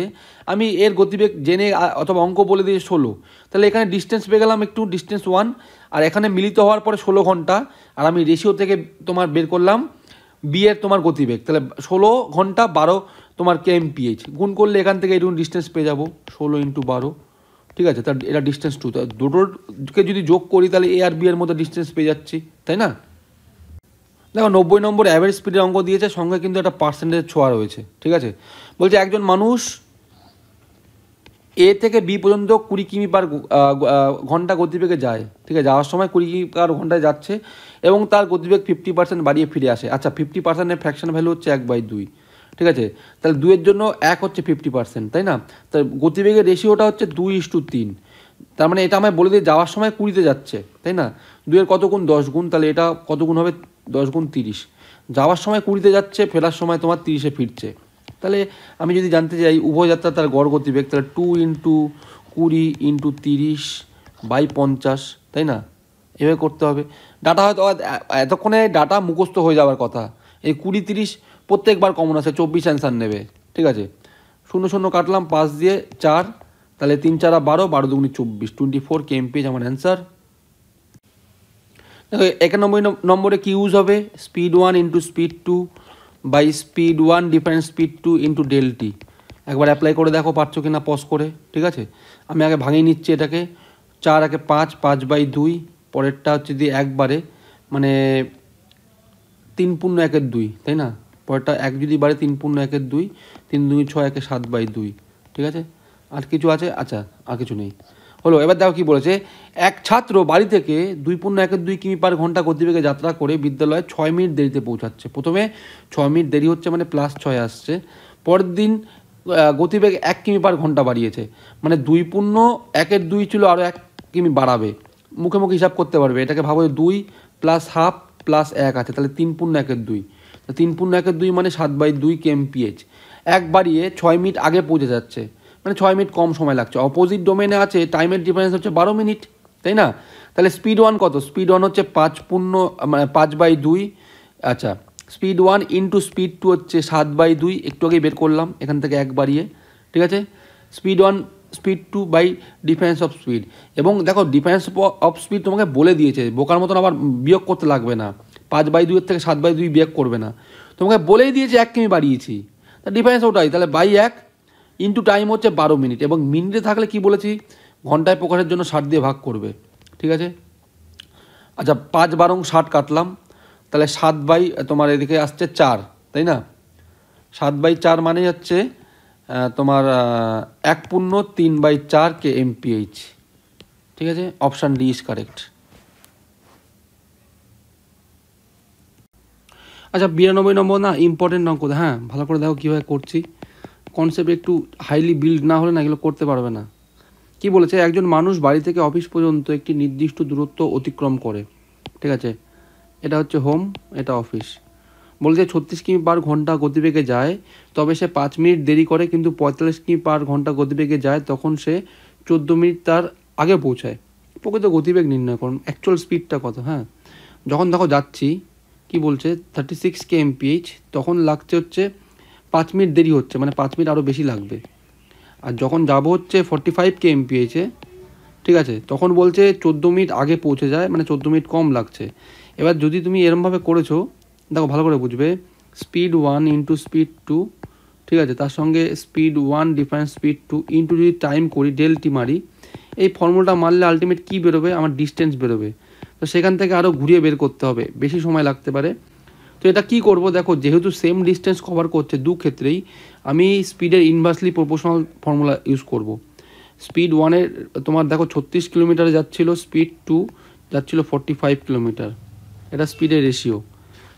আমি এর গতিবেগ জেনে অথবা অঙ্ক বলে দিয়ে 16, তাহলে এখানে ডিস্টেন্স পেয়ে গেলাম একটু, ডিস্টেন্স 1, আর এখানে মিলিত হওয়ার পরে 16 ঘন্টা, আর আমি রেশিও থেকে তোমার বের করলাম বি এর তোমার গতিবেগ, তাহলে 16 ঘন্টা 12 তোমার kmph, গুণ করলে এখান থেকে এইটুকু ডিস্টেন্স পেয়ে যাবো, 16 × 12, ঠিক আছে, তার এটা ডিস্টেন্স 2, দুটোকে যদি যোগ করি তাহলে এ আর বি এর মধ্যে ডিস্টেন্স পেয়ে যাচ্ছি, তাই না। দেখো 90 নম্বর অ্যাভারেজ স্পিডের অঙ্ক দিয়েছে, সঙ্গে কিন্তু একটা পার্সেন্টেজ ছোঁয়া রয়েছে, ঠিক আছে। বলছে একজন মানুষ এ থেকে বি পর্যন্ত 20 কিমি পার ঘন্টা গতিবেগে যায়, ঠিক আছে, যাওয়ার সময় 20 কিমি পার ঘন্টায় যাচ্ছে, এবং তার গতিবেগ 50% বাড়িয়ে ফিরে আসে। আচ্ছা 50%-এর ফ্র্যাকশন ভ্যালু হচ্ছে 1/2, ঠিক আছে, তাহলে 2-এর জন্য 1 হচ্ছে 50%, তাই না, তার গতিবেগের রেশিওটা হচ্ছে 2:3, তার মানে এটা আমায় বলে দিয়ে যাওয়ার সময় 20-তে যাচ্ছে, তাই না, 2-এর কত গুণ, 10 গুণ, তাহলে এটা কত গুণ হবে, 10 গুণ 30, যাওয়ার সময় 20-তে যাচ্ছে, ফেরার সময় তোমার 30-এ ফিরছে, তাহলে আমি যদি জানতে চাই উভয় যাত্রা তার গড় গতিবেগ, তাহলে 2 × 20 × 30/50, তাই না, এভাবে করতে হবে। ডাটা হয়তো এতক্ষণে ডাটা মুখস্থ হয়ে যাওয়ার কথা, এই 20-30 প্রত্যেকবার কমন আছে, 24 অ্যান্সার নেবে, ঠিক আছে, 0 0 কাটলাম 5 দিয়ে 4, তাহলে 3 4 12, 12 2 24, 24 kmph আমার অ্যান্সার। দেখো 91 নম্বরে কি ইউজ হবে, speed 1 × speed 2 by speed 1 difference speed 2 × del t, একবার অ্যাপ্লাই করে দেখো পারছো কিনা পজ করে, ঠিক আছে। আমি আগে ভাঙিয়ে নিচ্ছি এটাকে, 4 একে 5, 5/2, পরেরটা হচ্ছে দিয়ে একবারে, মানে 3 × 1 = 2, তাই না, পরেরটা 1 যদি বাড়ে 3 × 1 = 2, 3 2 6 একে 7/2, ঠিক আছে। আর কিছু আছে, আচ্ছা আর কিছু নেই, হলো। এবার দেখো কী বলেছে, এক ছাত্র বাড়ি থেকে 2 × 1 = 2 কিমি পার ঘন্টা গতিবেগে যাত্রা করে বিদ্যালয়ে 6 মিনিট দেরিতে পৌঁছাচ্ছে। প্রথমে 6 মিনিট দেরি হচ্ছে, মানে +6 আসছে, পরের দিন গতিবেগ 1 কিমি পার ঘন্টা বাড়িয়েছে, মানে 2 × 1 = 2 ছিল, আরও 1 কিমি বাড়াবে, মুখে মুখে হিসাব করতে পারবে, এটাকে ভাবো 2 + ½ + 1 আছে, তাহলে 3 × 1 = 2, 3 × 1 = 2 মানে 7/2 kmph, 1 বাড়িয়ে 6 মিনিট আগে পৌঁছে যাচ্ছে, মানে 6 মিনিট কম সময় লাগছে। অপোজিট ডোমেনে আছে, টাইমের ডিফারেন্স হচ্ছে 12 মিনিট, তাই না। তাহলে স্পিড 1 কত, স্পিড 1 হচ্ছে 5/2, আচ্ছা স্পিড 1 × স্পিড 2 হচ্ছে 7/2, একটু আগেই বের করলাম এখান থেকে 1 বাড়িয়ে, ঠিক আছে। Speed 1 speed 2 by difference of speed, এবং দেখো ডিফারেন্স অফ স্পিড তোমাকে বলে দিয়েছে, বোকার মতন আবার বিয়োগ করতে লাগবে না, 5/2 থেকে 7/2 বিয়োগ করবে না, তোমাকে বলেই দিয়েছে 1 কিমি বাড়িয়েছি, তা ডিফারেন্স ওটাই, তাহলে /1 ইন্টু টাইম হচ্ছে 12 মিনিট, এবং মিনিটে থাকলে কি বলেছি, ঘন্টায় প্রকাশের জন্য 60 দিয়ে ভাগ করবে, ঠিক আছে। আচ্ছা 5 × 60 কাটলাম, তাহলে 7 তোমার এদিকে আসছে 4, তাই না? 7/4 মানে হচ্ছে তোমার 1/3/4 kmph। ঠিক আছে, অপশান ডি ইজ কারেক্ট। আচ্ছা 92 নম্বর না ইম্পর্টেন্ট অঙ্ক, হ্যাঁ ভালো করে দেখো কীভাবে করছি। কনসেপ্ট একটু হাইলি বিল্ড না হলে না এগুলো করতে পারবে না। কি বলেছে, একজন মানুষ বাড়ি থেকে অফিস পর্যন্ত একটি নির্দিষ্ট দূরত্ব অতিক্রম করে। ঠিক আছে, এটা হচ্ছে হোম, এটা অফিস। বলছে 36 কিমি/ঘন্টা গতিবেগে যায়, তবে সে 5 মিনিট দেরি করে, কিন্তু 45 কিমি/ঘন্টা গতিবেগে যায়, তখন সে 14 মিনিট তার আগে পৌঁছায়। প্রকৃত গতিবেগ নির্ণয় করুন, অ্যাকচুয়াল স্পিডটা কত। হ্যাঁ, যখন দেখো যাচ্ছি কি বলছে 36 kmph, তখন লাগছে হচ্ছে 5 মিনিট দেরি হচ্ছে, মানে 5 মিনিট আরও বেশি লাগবে। আর যখন যাবো হচ্ছে 45 kmph, ঠিক আছে, তখন বলছে 14 মিনিট আগে পৌঁছে যায়, মানে 14 মিনিট কম লাগছে। এবার যদি তুমি এরমভাবে করেছো, দেখো ভালো করে বুঝবে, স্পিড 1 ইন্টু স্পিড 2, ঠিক আছে, তার সঙ্গে স্পিড 1 ডিফারেন্স স্পিড 2 ইন্টু যদি টাইম করি, ডেলটি মারি, এই ফর্মুলাটা মারলে আলটিমেট কী বেরোবে, আমার ডিস্টেন্স বেরোবে। তো সেখান থেকে আরও ঘুরিয়ে বের করতে হবে, বেশি সময় লাগতে পারে। তো এটা কি করব, দেখো যেহেতু সেম ডিস্টেন্স কভার করছে দু ক্ষেত্রেই, আমি স্পিডের ইনভার্সলি প্রপোর্শনাল ফর্মুলা ইউজ করব। স্পিড 1-এর তোমার দেখো 36 কিলোমিটারে যাচ্ছিলো, স্পিড 2 যাচ্ছিলো 45 কিলোমিটার, এটা স্পিডের রেশিও।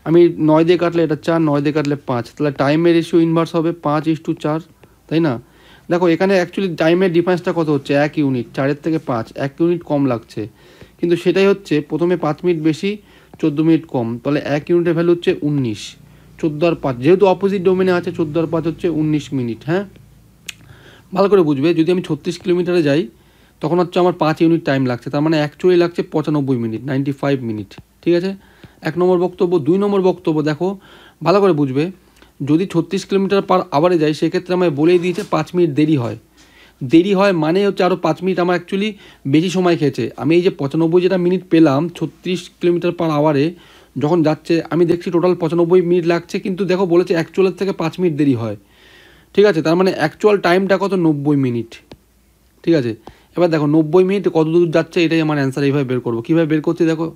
আমি 9 দিয়ে কাটলে এটা 4, 9 দিয়ে কাটলে 5, তাহলে টাইমের রেশিও ইনভার্স হবে 5:4, তাই না? দেখো এখানে অ্যাকচুয়ালি টাইমের ডিফারেন্সটা কত হচ্ছে, 1 ইউনিট, 4-এর থেকে 5, 1 ইউনিট কম লাগছে, কিন্তু সেটাই হচ্ছে প্রথমে 5 মিনিট বেশি, 14 মিনিট কম, তাহলে 1 ইউনিটের ভ্যালু হচ্ছে 19। 14 আর 5 যেহেতু অপোজিট ডোমেনে আছে, 14 আর 5 হচ্ছে 19 মিনিট। হ্যাঁ, ভালো করে বুঝবে, যদি আমি 36 কিলোমিটারে যাই তখন হচ্ছে আমার 5 ইউনিট টাইম লাগছে, তার মানে অ্যাকচুয়ালি লাগছে 95 মিনিট, 95 মিনিট। ঠিক আছে, 1 নম্বর বক্তব্য। 2 নম্বর বক্তব্য দেখো ভালো করে বুঝবে, যদি 36 কিলোমিটার/আওয়ারে যাই, সেক্ষেত্রে আমায় বলেই দিয়েছে 5 মিনিট দেরি হয়। দেরি হয় মানে হচ্ছে আরও 5 মিনিট আমার অ্যাকচুয়ালি বেশি সময় খেয়েছে। আমি এই যে 95 যেটা মিনিট পেলাম 36 কিলোমিটার/আওয়ারে যখন যাচ্ছে, আমি দেখছি টোটাল 95 মিনিট লাগছে, কিন্তু দেখো বলেছে অ্যাকচুয়ালের থেকে 5 মিনিট দেরি হয়। ঠিক আছে, তার মানে অ্যাকচুয়াল টাইমটা কত, 90 মিনিট। ঠিক আছে, এবার দেখো 90 মিনিট কত দূর যাচ্ছে, এটাই আমার অ্যান্সার। এইভাবে বের করবো। কীভাবে বের করছি দেখো,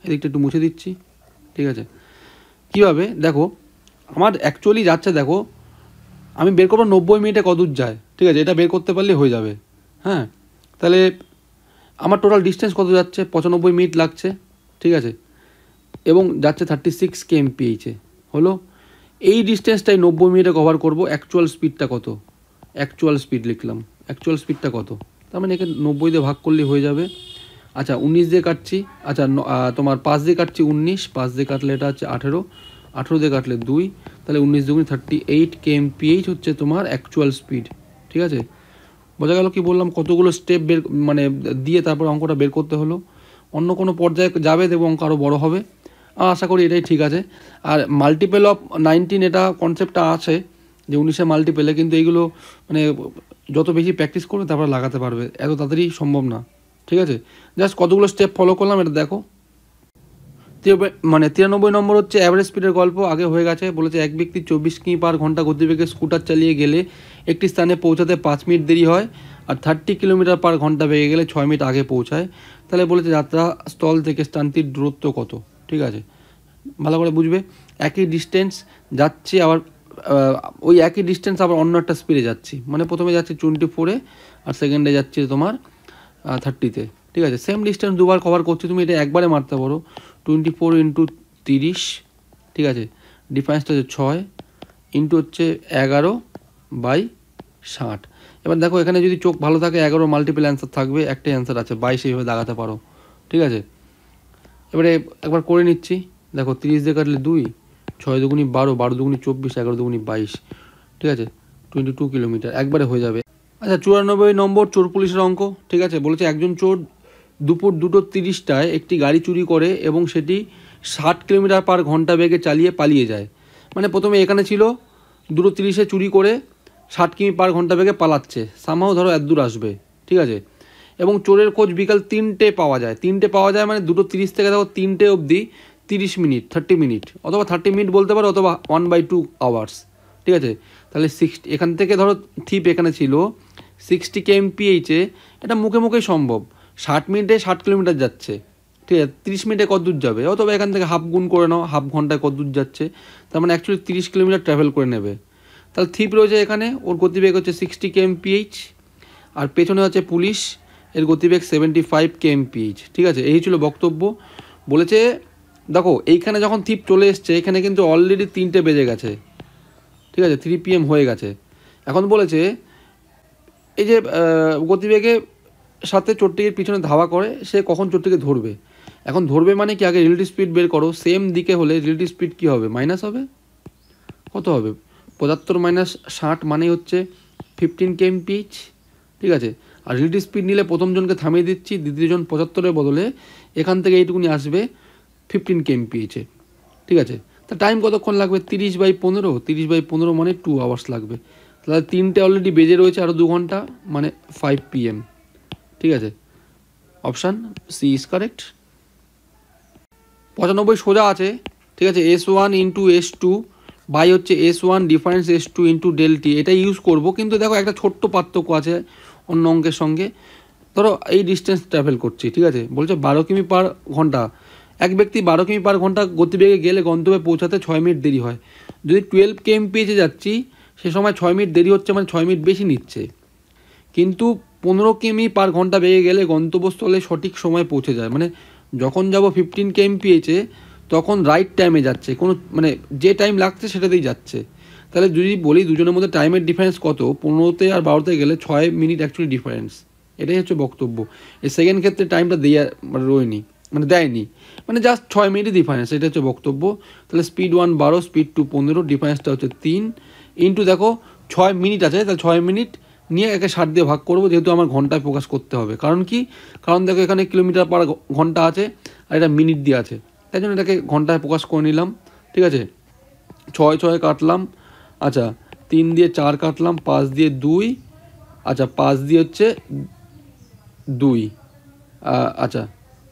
এদিকটা একটু মুছে দিচ্ছি। ঠিক আছে, কীভাবে দেখো, আমার অ্যাকচুয়ালি যাচ্ছে, দেখো আমি বের করবো 90 মিনিটে কত দূর যায়। ঠিক আছে, এটা বের করতে পারলে হয়ে যাবে। হ্যাঁ, তাহলে আমার টোটাল ডিস্টেন্স কত যাচ্ছে, 95 মিনিট লাগছে। ঠিক আছে, এবং যাচ্ছে 36 kmph হলো। এই ডিস্টেন্সটাই 90 মিনিটে কভার করবো। অ্যাকচুয়াল স্পিডটা কত, অ্যাকচুয়াল স্পিড লিখলাম, অ্যাকচুয়াল স্পিডটা কত, তার মানে একে 90 দিয়ে ভাগ করলেই হয়ে যাবে। আচ্ছা 19 দিয়ে কাটছি, আচ্ছা তোমার 5 দিয়ে কাটছি 19, 5 দিয়ে কাটলে এটা হচ্ছে 18, 18 দিয়ে কাটলে 2, তাহলে 19 2 38 kmph হচ্ছে তোমার অ্যাকচুয়াল স্পিড। ঠিক আছে, বোঝা গেল কি বললাম, কতগুলো স্টেপ বের মানে দিয়ে তারপর অঙ্কটা বের করতে হলো। অন্য কোনো পর্যায়ে যাবে দেবো, অঙ্ক আরও বড়ো হবে। আশা করি এটাই ঠিক আছে। আর মাল্টিপেল অফ 19 এটা কনসেপ্টটা আছে যে 19-এর মাল্টিপেলে, কিন্তু এইগুলো মানে যত বেশি প্র্যাকটিস করবে তারপর লাগাতে পারবে, এত তাড়াতাড়ি সম্ভব না। ঠিক আছে, জাস্ট কতগুলো স্টেপ ফলো করলাম, এটা দেখো। 93 নম্বর হচ্ছে অ্যাভারেজ স্পিডের গল্প, আগে হয়ে গেছে। বলেছে এক ব্যক্তি 24 কিমি/ঘন্টা গতিবেগে স্কুটার চালিয়ে গেলে একটি স্থানে পৌঁছাতে 5 মিনিট দেরি হয়, আর 30 কিলোমিটার/ঘন্টা বেগে গেলে 6 মিনিট আগে পৌঁছায়। তাহলে বলেছে যাত্রা স্থল থেকে স্থানটির দূরত্ব কত। ঠিক আছে, ভালো করে বুঝবে, একই ডিস্টেন্স যাচ্ছি, আবার ওই একই ডিস্টেন্স আবার অন্য একটা স্পিডে যাচ্ছি, মানে প্রথমে যাচ্ছি 24-এ আর সেকেন্ডে যাচ্ছি তোমার 30-তে। ঠিক আছে, সেম ডিস্টেন্স দুবার কভার করছি, তুমি এটা একবারে মারতে পারো, 24 × 30। ঠিক আছে, ডিফারেন্সটা হচ্ছে 6 ইন্টু হচ্ছে 11/60। এবার দেখো এখানে যদি চোখ ভালো থাকে 11 মাল্টিপল অ্যান্সার থাকবে, একটাই অ্যান্সার আছে 22, এইভাবে দাগাতে পারো। ঠিক আছে, এবারে একবার করে নিচ্ছি। দেখো 30 দিয়ে কাটলে 2, 6 দুগুণি 12, 12 দুগুণি 24, 11 দুগুণি 22। ঠিক আছে, 22 কিলোমিটার একবারে হয়ে যাবে। আচ্ছা 94 নম্বর চোর পুলিশের অঙ্ক। ঠিক আছে, বলেছে একজন চোর দুপুর 2:30টায় একটি গাড়ি চুরি করে এবং সেটি 60 কিলোমিটার/ঘন্টা বেগে চালিয়ে পালিয়ে যায়। মানে প্রথমে এখানে ছিল 2:30-এ চুরি করে 60 কিমি/ঘন্টা বেগে পালাচ্ছে, সামহাও ধরো এত দূর আসবে। ঠিক আছে, এবং চোরের খোঁজ বিকাল 3টে পাওয়া যায়। 3টে পাওয়া যায় মানে 2:30 থেকে দেখো 3টে অবধি 30 মিনিট, 30 মিনিট, অথবা 30 মিনিট বলতে পারো, অথবা 1/2 আওয়ার্স। ঠিক আছে, তাহলে 60 এখান থেকে ধরো থিপ এখানে ছিল 60 kmph, এটা মুখে মুখেই সম্ভব। 60 মিনিটে 60 কিলোমিটার যাচ্ছে, ঠিক আছে, 30 মিনিটে কত দূর যাবে, অথবা এখান থেকে হাফ গুণ করে নাও, হাফ ঘন্টায় কত দূর যাচ্ছে, তার মানে অ্যাকচুয়ালি 30 কিলোমিটার ট্রাভেল করে নেবে। তাহলে থিপ রয়েছে এখানে, ওর গতিবেগ হচ্ছে 60 kmph, আর পেছনে হচ্ছে পুলিশ, এর গতিবেগ 75 kmph। ঠিক আছে, এই ছিল বক্তব্য। বলেছে দেখো এইখানে যখন থিপ চলে এসছে, এখানে কিন্তু অলরেডি 3টে বেজে গেছে, ঠিক আছে, 3 PM হয়ে গেছে। এখন বলেছে এই যে গতিবেগে সাথে চোরটিকের পিছনে ধাওয়া করে, সে কখন চোরটিকে ধরবে। এখন ধরবে মানে কি, আগে রিলেটিভ স্পিড বের করো। সেম দিকে হলে রিলেটিভ স্পিড কী হবে, মাইনাস হবে, কত হবে, 75 - 60 মানেই হচ্ছে 15 kmph। ঠিক আছে, আর রিলেটিভ স্পিড নিলে প্রথম জনকে থামিয়ে দিচ্ছি, দ্বিতীয়জন 75-এর বদলে এখান থেকে এইটুকুনি আসবে 15 kmph। ঠিক আছে, তা টাইম কতক্ষণ লাগবে, 30/15, 30/15 মানে 2 আওয়ার্স লাগবে। তাহলে 3টে অলরেডি বেজে রয়েছে, আরও 2 ঘন্টা, মানে 5 PM। ঠিক আছে, অপশান সি ইজ কারেক্ট। 95 সোজা আছে। ঠিক আছে, S1 × S2 বাই হচ্ছে S1 difference S2 × del t, এটা ইউজ করব। কিন্তু দেখো একটা ছোট্ট পার্থক্য আছে অন্য অঙ্কের সঙ্গে। ধরো এই ডিস্টেন্স ট্রাভেল করছি, ঠিক আছে, বলছে 12 কিমি/ঘন্টা। এক ব্যক্তি 12 কিমি/ঘন্টা গতিবেগে গেলে গন্তব্যে পৌঁছাতে 6 মিনিট দেরি হয়। যদি 12 kmph যাচ্ছি, সে সময় 6 মিনিট দেরি হচ্ছে, মানে 6 মিনিট বেশি নিচ্ছে। কিন্তু 15 কিমি/ঘন্টা বেগে গেলে গন্তব্যস্থলে সঠিক সময় পৌঁছে যায়। মানে যখন যাব 15 kmph তখন রাইট টাইমে যাচ্ছে, কোনো মানে যে টাইম লাগছে সেটাতেই যাচ্ছে। তাহলে যদি বলি দুজনের মধ্যে টাইমের ডিফারেন্স কত, 15তে আর 12তে গেলে 6 মিনিট অ্যাকচুয়ালি ডিফারেন্স। এটাই হচ্ছে বক্তব্য। এই সেকেন্ড ক্ষেত্রে টাইমটা রয়নি, মানে দেয়নি, মানে জাস্ট 6 মিনিটই ডিফারেন্স, এটা হচ্ছে বক্তব্য। তাহলে স্পিড 1 12, স্পিড 2 15, ডিফারেন্সটা হচ্ছে 3 ইন্টু দেখো 6 মিনিট আছে, তাহলে 6 মিনিট নিয়ে একে 60 দিয়ে ভাগ করবো, যেহেতু আমার ঘন্টায় প্রকাশ করতে হবে। কারণ কি, কারণ দেখো এখানে কিলোমিটার/ঘন্টা আছে আর এটা মিনিট দিয়ে আছে, তাই জন্য এটাকে ঘন্টায় প্রকাশ করে নিলাম। ঠিক আছে, 6 কাটলাম, আচ্ছা 3 দিয়ে 4 কাটলাম, 5 দিয়ে 2, আচ্ছা 5 দিয়ে হচ্ছে 2, আচ্ছা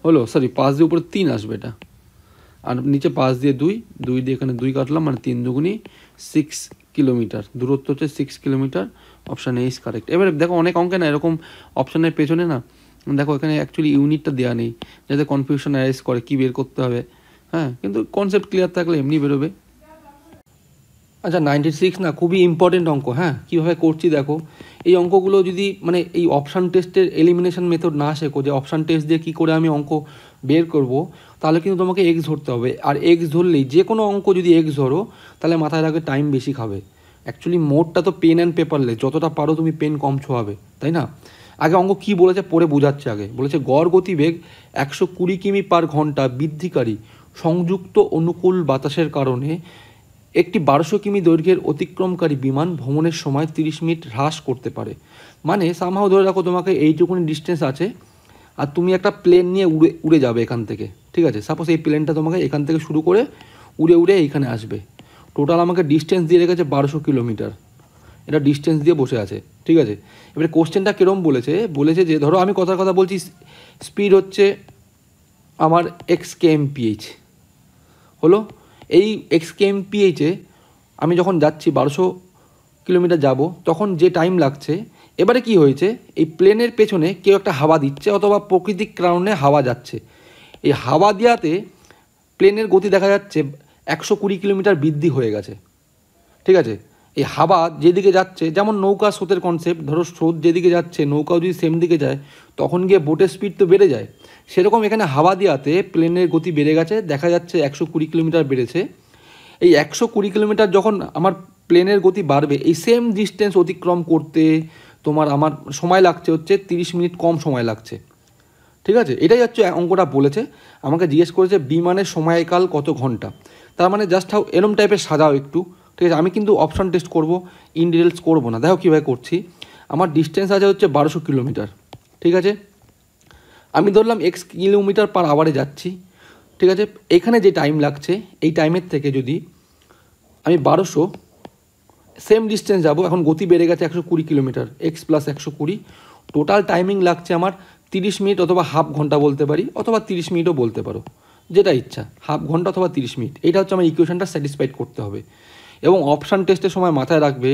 হলো, সরি 5 দিয়ে উপরে 3 আসবে এটা, আর নিচে 5 দিয়ে 2 দিয়ে এখানে 2 কাটলাম, মানে 3 দুগুনি 6 কিলোমিটার, দূরত্ব হচ্ছে 6 kilometre. Option A is correct. এবারে দেখো অনেক অঙ্কে না এরকম অপশানের পেছনে না দেখো এখানে অ্যাকচুয়ালি ইউনিটটা দেওয়া নেই, যাতে কনফিউশন অ্যারাইজ করে কী বের করতে হবে। হ্যাঁ, কিন্তু কনসেপ্ট ক্লিয়ার থাকলে এমনি বেরোবে। আচ্ছা 96 না, খুবই ইম্পর্টেন্ট অঙ্ক। হ্যাঁ, কীভাবে করছি দেখো, এই অঙ্কগুলো যদি মানে এই অপশান টেস্টের এলিমিনেশন মেথড না শেখো, যে অপশান টেস্ট দিয়ে কী করে আমি অঙ্ক বের করব, তাহলে কিন্তু তোমাকে এক্স ধরতে হবে। আর এক্স ধরলেই যে কোনো অঙ্ক যদি এক্স ধরো, তাহলে মাথায় রাখবে টাইম বেশি খাবে। অ্যাকচুয়ালি মোডটা তো পেন অ্যান্ড পেপারলেস, যতটা পারো তুমি পেন কম ছোঁয়াবে, তাই না। আগে অঙ্ক কী বলেছে পড়ে বোঝাচ্ছে। আগে বলেছে গড় গতিবেগ 120 কিমি/ঘন্টা বৃদ্ধিকারী সংযুক্ত অনুকূল বাতাসের কারণে একটি 1200 কিমি দৈর্ঘ্যের অতিক্রমকারী বিমান ভ্রমণের সময় 30 মিনিট হ্রাস করতে পারে। মানে সামহাও ধরে রাখো তোমাকে এইটুকুনি ডিস্টেন্স আছে, আর তুমি একটা প্লেন নিয়ে উড়ে যাবে এখান থেকে। ঠিক আছে, সাপোজ এই প্লেনটা তোমাকে এখান থেকে শুরু করে উড়ে এইখানে আসবে। টোটাল আমাকে ডিস্টেন্স দিয়ে রেখেছে 1200 কিলোমিটার, এটা ডিস্টেন্স দিয়ে বসে আছে। ঠিক আছে, এবারে কোশ্চেনটা কীরকম বলেছে যে ধরো আমি কথা বলছি, স্পিড হচ্ছে আমার x kmph হলো। এই x kmph-এ আমি যখন যাচ্ছি 1200 কিলোমিটার যাব, তখন যে টাইম লাগছে, এবারে কি হয়েছে, এই প্লেনের পেছনে কেউ একটা হাওয়া দিচ্ছে, অথবা প্রাকৃতিক কারণে হাওয়া যাচ্ছে। এই হাওয়া দেওয়াতে প্লেনের গতি দেখা যাচ্ছে 120 কিলোমিটার বৃদ্ধি হয়ে গেছে। ঠিক আছে, এই হাওয়া যেদিকে যাচ্ছে, যেমন নৌকা স্রোতের কনসেপ্ট, ধরো স্রোত যেদিকে যাচ্ছে নৌকাও যদি সেম দিকে যায়, তখন গিয়ে বোটের স্পিড তো বেড়ে যায়। সেরকম এখানে হাওয়া দেওয়াতে প্লেনের গতি বেড়ে গেছে, দেখা যাচ্ছে 120 কিলোমিটার বেড়েছে। এই 120 কিলোমিটার যখন আমার প্লেনের গতি বাড়বে, এই সেম ডিস্টেন্স অতিক্রম করতে আমার সময় লাগছে হচ্ছে 30 মিনিট কম সময় লাগছে। ঠিক আছে, এটাই হচ্ছে অঙ্কটা বলেছে। আমাকে জিজ্ঞেস করেছে বিমানের সময়কাল কত ঘন্টা, তার মানে জাস্ট এরম টাইপের সাজাও একটু। ঠিক আছে, আমি কিন্তু অপশান টেস্ট করব, ইন ডিটেলস করবো না। দেখো কীভাবে করছি, আমার ডিস্টেন্স আছে হচ্ছে 1200 কিলোমিটার। ঠিক আছে, আমি ধরলাম x কিলোমিটার/আওয়ারে যাচ্ছি। ঠিক আছে, এখানে যে টাইম লাগছে, এই টাইমের থেকে যদি আমি 1200 সেম ডিস্টেন্স যাব, এখন গতি বেড়ে গেছে 120 কিলোমিটার, x + 120, টোটাল টাইমিং লাগছে আমার 30 মিনিট, অথবা হাফ ঘন্টা বলতে পারি, অথবা 30 মিনিটও বলতে পারো, যেটা ইচ্ছা, হাফ ঘন্টা অথবা 30 মিনিট। এটা হচ্ছে আমার ইকুয়েশনটা স্যাটিসফাইড করতে হবে। এবং অপশান টেস্টের সময় মাথায় রাখবে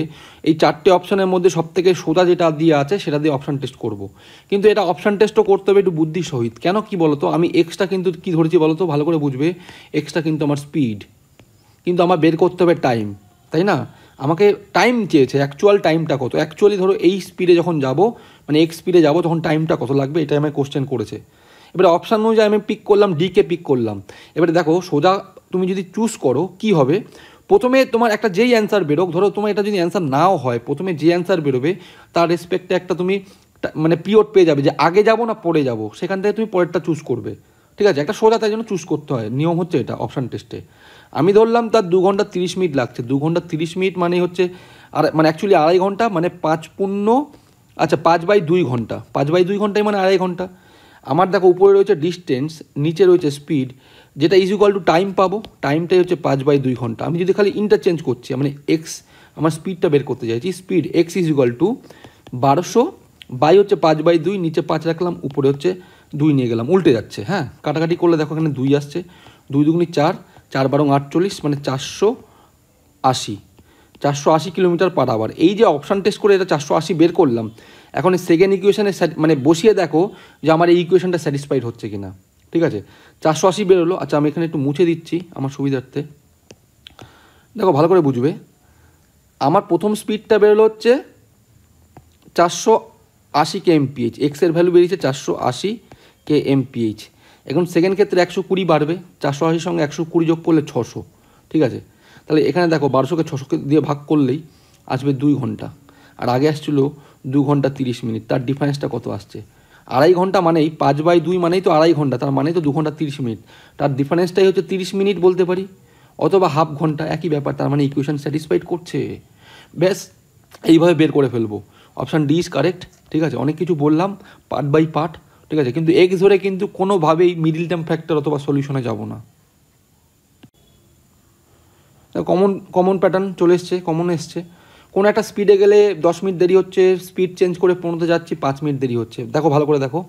এই 4টে অপশানের মধ্যে সবথেকে সোজা যেটা দিয়ে আছে সেটা দিয়ে অপশান টেস্ট করব। কিন্তু এটা অপশান টেস্টও করতে হবে একটু বুদ্ধির সহিত। কেন কি বলতো, আমি এক্সটা কিন্তু কী ধরেছি বলতো, ভালো করে বুঝবে, এক্সটা কিন্তু আমার স্পিড, কিন্তু আমার বের করতে হবে টাইম, তাই না? আমাকে টাইম চেয়েছে, অ্যাকচুয়াল টাইমটা কত, অ্যাকচুয়ালি ধরো এই স্পিডে যখন যাব, মানে এক্স স্পিডে যাবো, তখন টাইমটা কত লাগবে, এটা আমায় কোশ্চেন করেছে। এবারে অপশান অনুযায়ী আমি পিক করলাম, ডিকে পিক করলাম। এবারে দেখো সোজা তুমি যদি চুজ করো কি হবে, প্রথমে তোমার একটা যেই অ্যান্সার বেরোক, ধরো তোমার এটা যদি অ্যান্সার নাও হয়, প্রথমে যে অ্যান্সার বেরোবে তার রেসপেক্টে একটা তুমি মানে পিরিয়ড পেয়ে যাবে, যে আগে যাবো না পরে যাবো, সেখান থেকে তুমি পরেরটা চুজ করবে। ঠিক আছে, একটা সোজা তাই জন্য চুজ করতে হয়, নিয়ম হচ্ছে এটা অপশান টেস্টে। আমি ধরলাম তার 2 ঘন্টা 30 মিনিট লাগছে, 2 ঘন্টা 30 মিনিট মানে হচ্ছে আর মানে অ্যাকচুয়ালি 2.5 ঘন্টা, মানে 5/2 ঘন্টা, 5/2 ঘন্টায় মানে 2.5 ঘন্টা। আমার দেখো উপরে রয়েছে ডিস্টেন্স, নিচে রয়েছে স্পিড, যেটা ইজ ইকুয়াল টু টাইম পাবো, টাইমটাই হচ্ছে 5/2 ঘন্টা। আমি যদি খালি ইন্টারচেঞ্জ করছি, মানে এক্স, আমার স্পিডটা বের করতে চাইছি, speed X is equal to 1200 by হচ্ছে 5/2, নিচে 5 রাখলাম, উপরে হচ্ছে 2 নিয়ে গেলাম, উল্টে যাচ্ছে। হ্যাঁ, কাটাকাটি করলে দেখো এখানে 2 আসছে, 2 দুগুণি 4, 4 বারং 48, মানে 480 কিলোমিটার পার আওয়ার। এই যে অপশান টেস্ট করে এটা 480 বের করলাম, এখন এই সেকেন্ড ইকুয়েশনে মানে বসিয়ে দেখো যে আমার এই ইকুয়েশনটা স্যাটিসফাইড হচ্ছে কি না। ঠিক আছে, 480 বেরোলো। আচ্ছা, আমি এখানে একটু মুছে দিচ্ছি আমার সুবিধার্থে, দেখো ভালো করে বুঝবে। আমার প্রথম স্পিডটা বেরোলো হচ্ছে 480 kmph, এক্সের ভ্যালু বেরিয়েছে 480 kmph। এখন সেকেন্ড ক্ষেত্রে 120 বাড়বে, 480 সঙ্গে 120 যোগ করলে 600। ঠিক আছে, তাহলে এখানে দেখো 1200কে 600 দিয়ে ভাগ করলেই আসবে 2 ঘন্টা, আর আগে আসছিল 2 ঘন্টা 30 মিনিট। তার ডিফারেন্সটা কত আসছে? 2.5 ঘন্টা, মানেই 5/2 মানেই তো 2.5 ঘন্টা, তার মানেই তো 2 ঘন্টা 30 মিনিট। তার ডিফারেন্সটাই হচ্ছে 30 মিনিট বলতে পারি, অথবা হাফ ঘন্টা, একই ব্যাপার। তার মানে ইকুয়েশন স্যাটিসফাইড করছে। ব্যাস এইভাবে বের করে ফেলবো। Option D is correct. ঠিক আছে, অনেক কিছু বললাম পার্ট বাই পার্ট। ঠিক আছে, কিন্তু এক্স ধরে কিন্তু কোনোভাবেই মিডিল টার্ম ফ্যাক্টর অথবা সলিউশনে যাব না। কমন প্যাটার্ন চলে এসছে, কমন এসছে। কোনো একটা স্পিডে গেলে 10 মিনিট দেরি হচ্ছে, স্পিড চেঞ্জ করে 15তে যাচ্ছি, 5 মিনিট দেরি হচ্ছে। দেখো ভালো করে দেখো,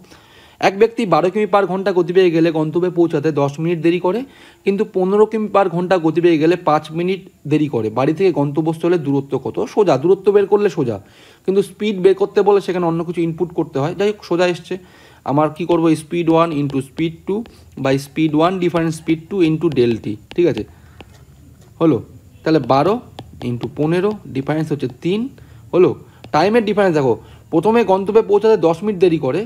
এক ব্যক্তি 12 কিমি পার ঘন্টা গতিবেগে গেলে গন্তব্যে পৌঁছাতে 10 মিনিট দেরি করে, কিন্তু 15 কিমি পার ঘন্টা গতিবেগে গেলে 5 মিনিট দেরি করে। বাড়ি থেকে গন্তব্যস্থলের দূরত্ব কত? সোজা, দূরত্ব বের করলে সোজা, কিন্তু স্পিড বের করতে বলে সেখানে অন্য কিছু ইনপুট করতে হয়। যাই হোক, সোজা এসছে। আমার কি করবো, speed 1 into speed 2 by speed 1 difference speed 2 into del t. ঠিক আছে, হলো। তাহলে 12 ইন্টু 15 ডিফারেন্স হচ্ছে 3 হলো। টাইমের ডিফারেন্স দেখো, প্রথমে গন্তব্যে পৌঁছাতে 10 মিনিট দেরি করে,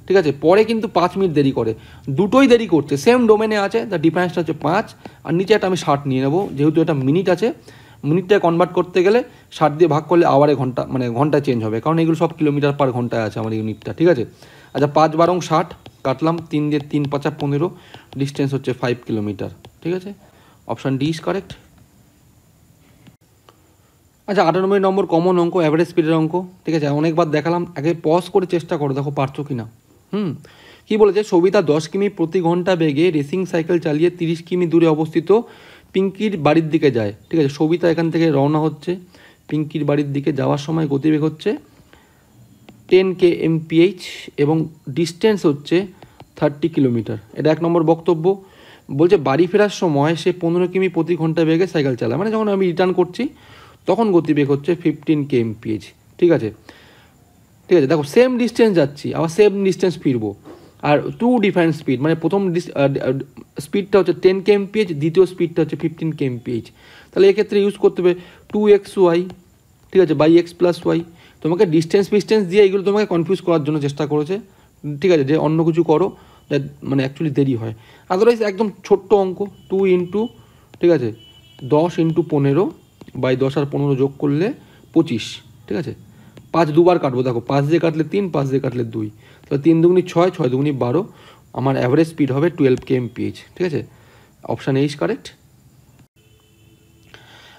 ঠিক আছে, পরে কিন্তু 5 মিনিট দেরি করে, দুটোই দেরি করছে, সেম ডোমেনে আছে। তার ডিফারেন্সটা হচ্ছে 5, আর নিচে একটা আমি 60 নিয়ে নেবো, যেহেতু এটা মিনিট আছে, মিনিটটা কনভার্ট করতে গেলে 60 দিয়ে ভাগ করলে আওয়ারে ঘন্টা, মানে ঘন্টায় চেঞ্জ হবে, কারণ এগুলো সব কিলোমিটার পার ঘন্টায় আছে আমার ইউনিটটা। ঠিক আছে, আচ্ছা 5 বারং 60 কাটলাম, 3 দিয়ে 3 5 15, ডিস্টেন্স হচ্ছে 5 কিলোমিটার। ঠিক আছে, অপশান ডি ইজ কারেক্ট। আচ্ছা 98 নম্বর কমন অঙ্ক, অ্যাভারেজ স্পিডের অঙ্ক। ঠিক আছে, অনেকবার দেখালাম, আগে পজ করে চেষ্টা করো, দেখো পারছো কি না। কী বলেছে, সবিতা 10 কিমি প্রতি ঘন্টা বেগে রেসিং সাইকেল চালিয়ে 30 কিমি দূরে অবস্থিত পিঙ্কির বাড়ির দিকে যায়। ঠিক আছে, সবিতা এখান থেকে রওনা হচ্ছে, পিঙ্কির বাড়ির দিকে যাওয়ার সময় গতিবেগ হচ্ছে 10 kmph এবং ডিস্টেন্স হচ্ছে 30 কিলোমিটার। এটা 1 নম্বর বক্তব্য। বলছে বাড়ি ফেরার সময় সে 15 কিমি প্রতি ঘন্টা বেগে সাইকেল চালায়, মানে যখন আমি রিটার্ন করছি তখন গতিবেগ হচ্ছে 15 kmph। ঠিক আছে, ঠিক আছে, দেখো সেম ডিস্টেন্স যাচ্ছি, আবার সেম ডিস্টেন্স ফিরবো, আর 2 ডিফারেন্ট স্পিড, মানে প্রথম স্পিডটা হচ্ছে 10 kmph, দ্বিতীয় স্পিডটা হচ্ছে 15 kmph। তাহলে এক্ষেত্রে ইউজ করতে হবে 2xy, ঠিক আছে, বাই x প্লাস ওয়াই। তোমাকে ডিস্টেন্স দিয়ে এগুলো তোমাকে কনফিউজ করার জন্য চেষ্টা করেছে। ঠিক আছে, যে অন্য কিছু করো, মানে অ্যাকচুয়ালি দেরি হয়। আদারওয়াইজ একদম ছোট্ট অঙ্ক, 2 ইন্টু, ঠিক আছে, 10 ইন্টু 15 বাই 10 আর 15 যোগ করলে 25। ঠিক আছে, 5 দুবার কাটবো, দেখো 5 দিয়ে কাটলে 3, 5 দিয়ে কাটলে 2, তাহলে 3 দুগুনি 6, 6 দুগুনি 12, আমার অ্যাভারেজ স্পিড হবে 12 kmph। ঠিক আছে, অপশান এ ইজ কারেক্ট।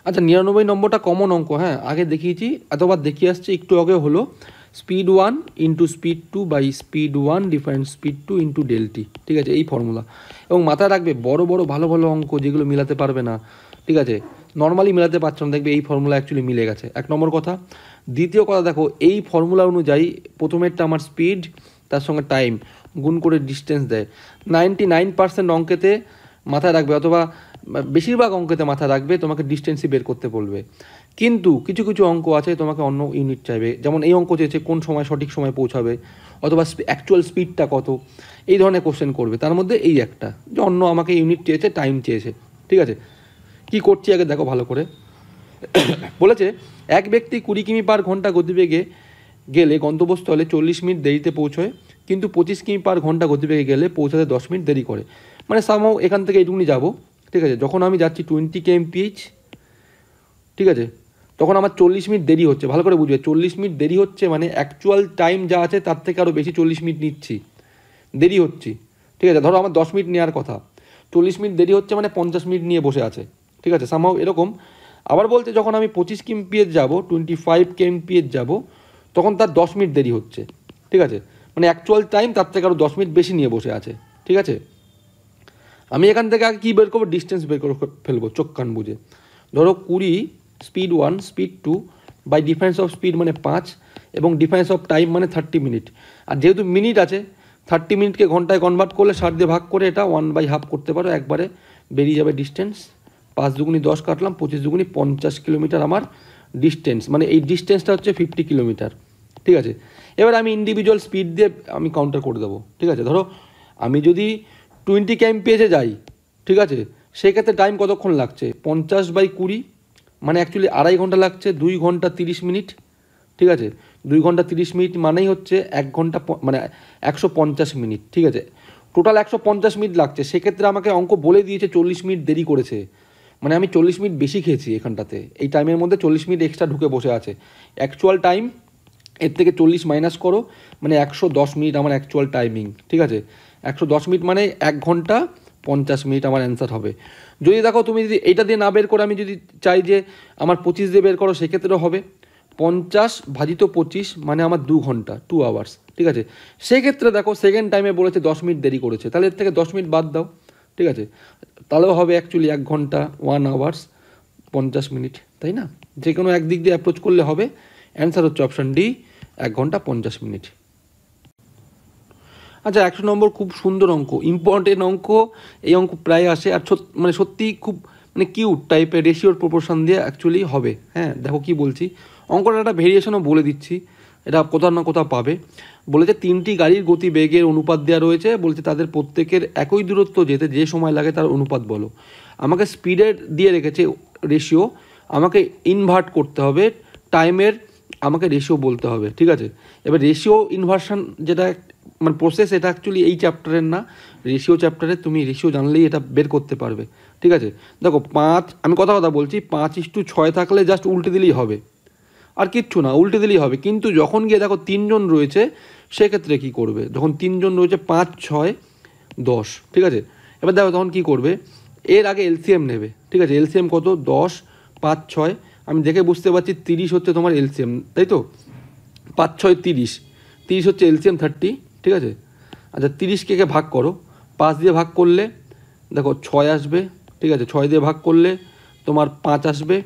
আচ্ছা 99 নম্বরটা কমন অঙ্ক। হ্যাঁ, আগে দেখিয়েছি, এতবার দেখিয়ে আসছে, একটু আগে হলো। Speed 1 into speed 2 by speed 1 difference speed 2 into del t. ঠিক আছে, এই ফর্মুলা। এবং মাথায় রাখবে, বড় বড় ভালো ভালো অঙ্ক যেগুলো মিলাতে পারবে না, ঠিক আছে, নর্মালি মেলাতে পারছো না, দেখবে এই ফর্মুলা অ্যাকচুয়ালি মিলে গেছে। 1 নম্বর কথা। দ্বিতীয় কথা, দেখো এই ফর্মুলা অনুযায়ী প্রথমেরটা আমার স্পিড, তার সঙ্গে টাইম গুণ করে ডিস্টেন্স দেয়। 99% অঙ্কেতে মাথায় রাখবে, অথবা বেশিরভাগ অঙ্কেতে মাথা রাখবে তোমাকে ডিস্টেন্সই বের করতে বলবে, কিন্তু কিছু কিছু অঙ্ক আছে তোমাকে অন্য ইউনিট চাইবে, যেমন এই অঙ্ক চেয়েছে কোন সময় সঠিক সময় পৌঁছাবে, অথবা অ্যাকচুয়াল স্পিডটা কত, এই ধরনের কোশ্চেন করবে। তার মধ্যে এই একটা যে অন্য আমাকে ইউনিট চেয়েছে, টাইম চেয়েছে। ঠিক আছে, কি করছি আগে দেখো ভালো করে। বলেছে এক ব্যক্তি 20 কিমি/ঘন্টা গতিবেগে গেলে গন্তব্যস্থলে 40 মিনিট দেরিতে পৌঁছয়, কিন্তু 25 কিমি/ঘন্টা গতিবেগে গেলে পৌঁছাতে 10 মিনিট দেরি করে। মানে সামহাও এখান থেকে এইটুকুনি যাবো, ঠিক আছে, যখন আমি যাচ্ছি 20 kmph, ঠিক আছে, তখন আমার 40 মিনিট দেরি হচ্ছে। ভালো করে বুঝবে, 40 মিনিট দেরি হচ্ছে মানে অ্যাকচুয়াল টাইম যা আছে তার থেকে আরও বেশি 40 মিনিট নিচ্ছি, দেরি হচ্ছি। ঠিক আছে, ধরো আমার 10 মিনিট নেওয়ার কথা, 40 মিনিট দেরি হচ্ছে মানে 50 মিনিট নিয়ে বসে আছে। ঠিক আছে, সামহাও এরকম। আবার বলতে যখন আমি 25 kmph যাবো, 25 kmph যাবো, তখন তার 10 মিনিট দেরি হচ্ছে। ঠিক আছে, মানে অ্যাকচুয়াল টাইম তার থেকে আরও 10 মিনিট বেশি নিয়ে বসে আছে। ঠিক আছে, আমি এখান থেকে আগে কী বের করবো, ডিস্টেন্স বের করে ফেলবো চোখ কান বুঝে। ধরো 20 speed 1 speed 2 by difference of speed মানে 5 এবং ডিফারেন্স অফ টাইম মানে 30 মিনিট। আর যেহেতু মিনিট আছে, 30 মিনিটকে ঘন্টায় কনভার্ট করলে 60 দিয়ে ভাগ করে এটা 1/2 করতে পারো, একবারে বেরিয়ে যাবে ডিস্টেন্স। 5 দুগুনি 10 কাটলাম, 25 দুগুনি 50 কিলোমিটার আমার ডিস্টেন্স, মানে এই ডিস্টেন্সটা হচ্ছে 50 কিলোমিটার। ঠিক আছে, এবার আমি ইন্ডিভিজুয়াল স্পিড দিয়ে আমি কাউন্টার করে দেবো। ঠিক আছে, ধরো আমি যদি 20 kmph যাই, ঠিক আছে, সেক্ষেত্রে টাইম কতক্ষণ লাগছে, 50/20 মানে অ্যাকচুয়ালি 2.5 ঘন্টা লাগছে, 2 ঘন্টা 30 মিনিট। ঠিক আছে, 2 ঘন্টা 30 মিনিট মানেই হচ্ছে 1 ঘন্টা মানে 150 মিনিট। ঠিক আছে, টোটাল 150 মিনিট লাগছে। সেক্ষেত্রে আমাকে অঙ্ক বলে দিয়েছে 40 মিনিট দেরি করেছে, মানে আমি 40 মিনিট বেশি খেয়েছি এখানটাতে। এই টাইমের মধ্যে 40 মিনিট এক্সট্রা ঢুকে বসে আছে। অ্যাকচুয়াল টাইম এর থেকে 40 মাইনাস করো, মানে 110 মিনিট আমার অ্যাকচুয়াল টাইমিং। ঠিক আছে, 110 মিনিট মানে 1 ঘন্টা 50 মিনিট আমার অ্যান্সার হবে। যদি দেখো তুমি যদি এইটা দিয়ে না বের করে আমি যদি চাই যে আমার 25 দিয়ে বের করো, সেক্ষেত্রেও হবে। 50 ভাজিত 25 মানে আমার 2 ঘন্টা 2 আওয়ার্স। ঠিক আছে, সেক্ষেত্রে দেখো সেকেন্ড টাইমে বলেছে 10 মিনিট দেরি করেছে, তাহলে এর থেকে 10 মিনিট বাদ দাও। ঠিক আছে, তাহলেও হবে অ্যাকচুয়ালি 1 ঘন্টা 1 আওয়ার্স 50 মিনিট, তাই না? যে কোনো একদিক দিয়ে অ্যাপ্রোচ করলে হবে। অ্যান্সার হচ্ছে অপশান ডি, 1 ঘন্টা 50 মিনিট। আচ্ছা, 100 নম্বর খুব সুন্দর অঙ্ক, ইম্পর্টেন্ট অঙ্ক। এই অঙ্ক প্রায় আসে, আর মানে সত্যিই খুব মানে কিউট টাইপের, রেশিওর প্রপোর্শন দিয়ে অ্যাকচুয়ালি হবে। হ্যাঁ, দেখো কি বলছি, অঙ্কটা একটা ভেরিয়েশনও বলে দিচ্ছি, এটা কোথাও না কোথাও পাবে। বলেছে 3টি গাড়ির গতিবেগের অনুপাত দেওয়া রয়েছে, বলছে তাদের প্রত্যেকের একই দূরত্ব যেতে যে সময় লাগে তার অনুপাত বলো। আমাকে স্পিডের দিয়ে রেখেছে রেশিও, আমাকে ইনভার্ট করতে হবে টাইমের, আমাকে রেশিও বলতে হবে। ঠিক আছে, এবার রেশিও ইনভার্সন যেটা মানে প্রসেস, এটা অ্যাকচুয়ালি এই চ্যাপ্টারের না, রেশিও চ্যাপ্টারে। তুমি রেশিও জানলেই এটা বের করতে পারবে। ঠিক আছে, দেখো 5, আমি কথা বলছি, 5:6 থাকলে জাস্ট উল্টে দিলেই হবে, আর কিচ্ছু না, উল্টে দিলেই হবে। কিন্তু যখন গিয়ে দেখো 3 জন রয়েছে, সেক্ষেত্রে কী করবে, যখন 3 জন রয়েছে 5, 6, 10। ঠিক আছে, এবার দেখো তখন কী করবে, এর আগে এলসিএম নেবে। ঠিক আছে, এলসিএম কত, 10, 5, 6, আমি দেখে বুঝতে পারছি 30 হচ্ছে তোমার এলসিএম, তাই তো? 5, 6, 30, 30 হচ্ছে এলসিএম 30। ঠিক আছে, আচ্ছা 30কে ভাগ করো, 5 দিয়ে ভাগ করলে দেখো 6 আসবে। ঠিক আছে, 6 দিয়ে ভাগ করলে তোমার 5 আসবে,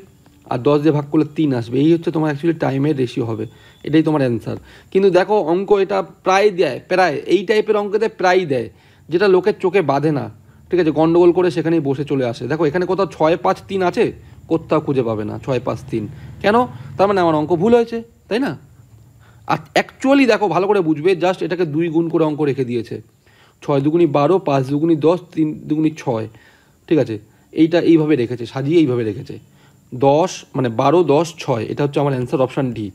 আর 10 দিয়ে ভাগ করলে 3 আসবে। এই হচ্ছে তোমার অ্যাকচুয়ালি টাইমের রেশিও হবে, এটাই তোমার অ্যান্সার। কিন্তু দেখো অঙ্ক এটা প্রায় দেয়, প্রায় এই টাইপের অঙ্কতে প্রায় দেয়, যেটা লোকের চোখে বাঁধে না। ঠিক আছে, গন্ডগোল করে সেখানেই বসে চলে আসে। দেখো এখানে কোথাও 6, 5, 3 আছে, কোথাও খুঁজে পাবে না 6, 5, 3। কেন? তার মানে আমার অঙ্ক ভুল হয়েছে, তাই না? আর অ্যাকচুয়ালি দেখো ভালো করে বুঝবে, জাস্ট এটাকে 2 গুণ করে অঙ্ক রেখে দিয়েছে। 6 দুগুনি 12, 5 দুগুনি 10, 3 দুগুনি 6। ঠিক আছে, এইটা এইভাবে রেখেছে, সাজিয়ে এইভাবে রেখেছে। 10 মানে 12, 10, 6, এটা হচ্ছে আমার অ্যান্সার, অপশান ডি।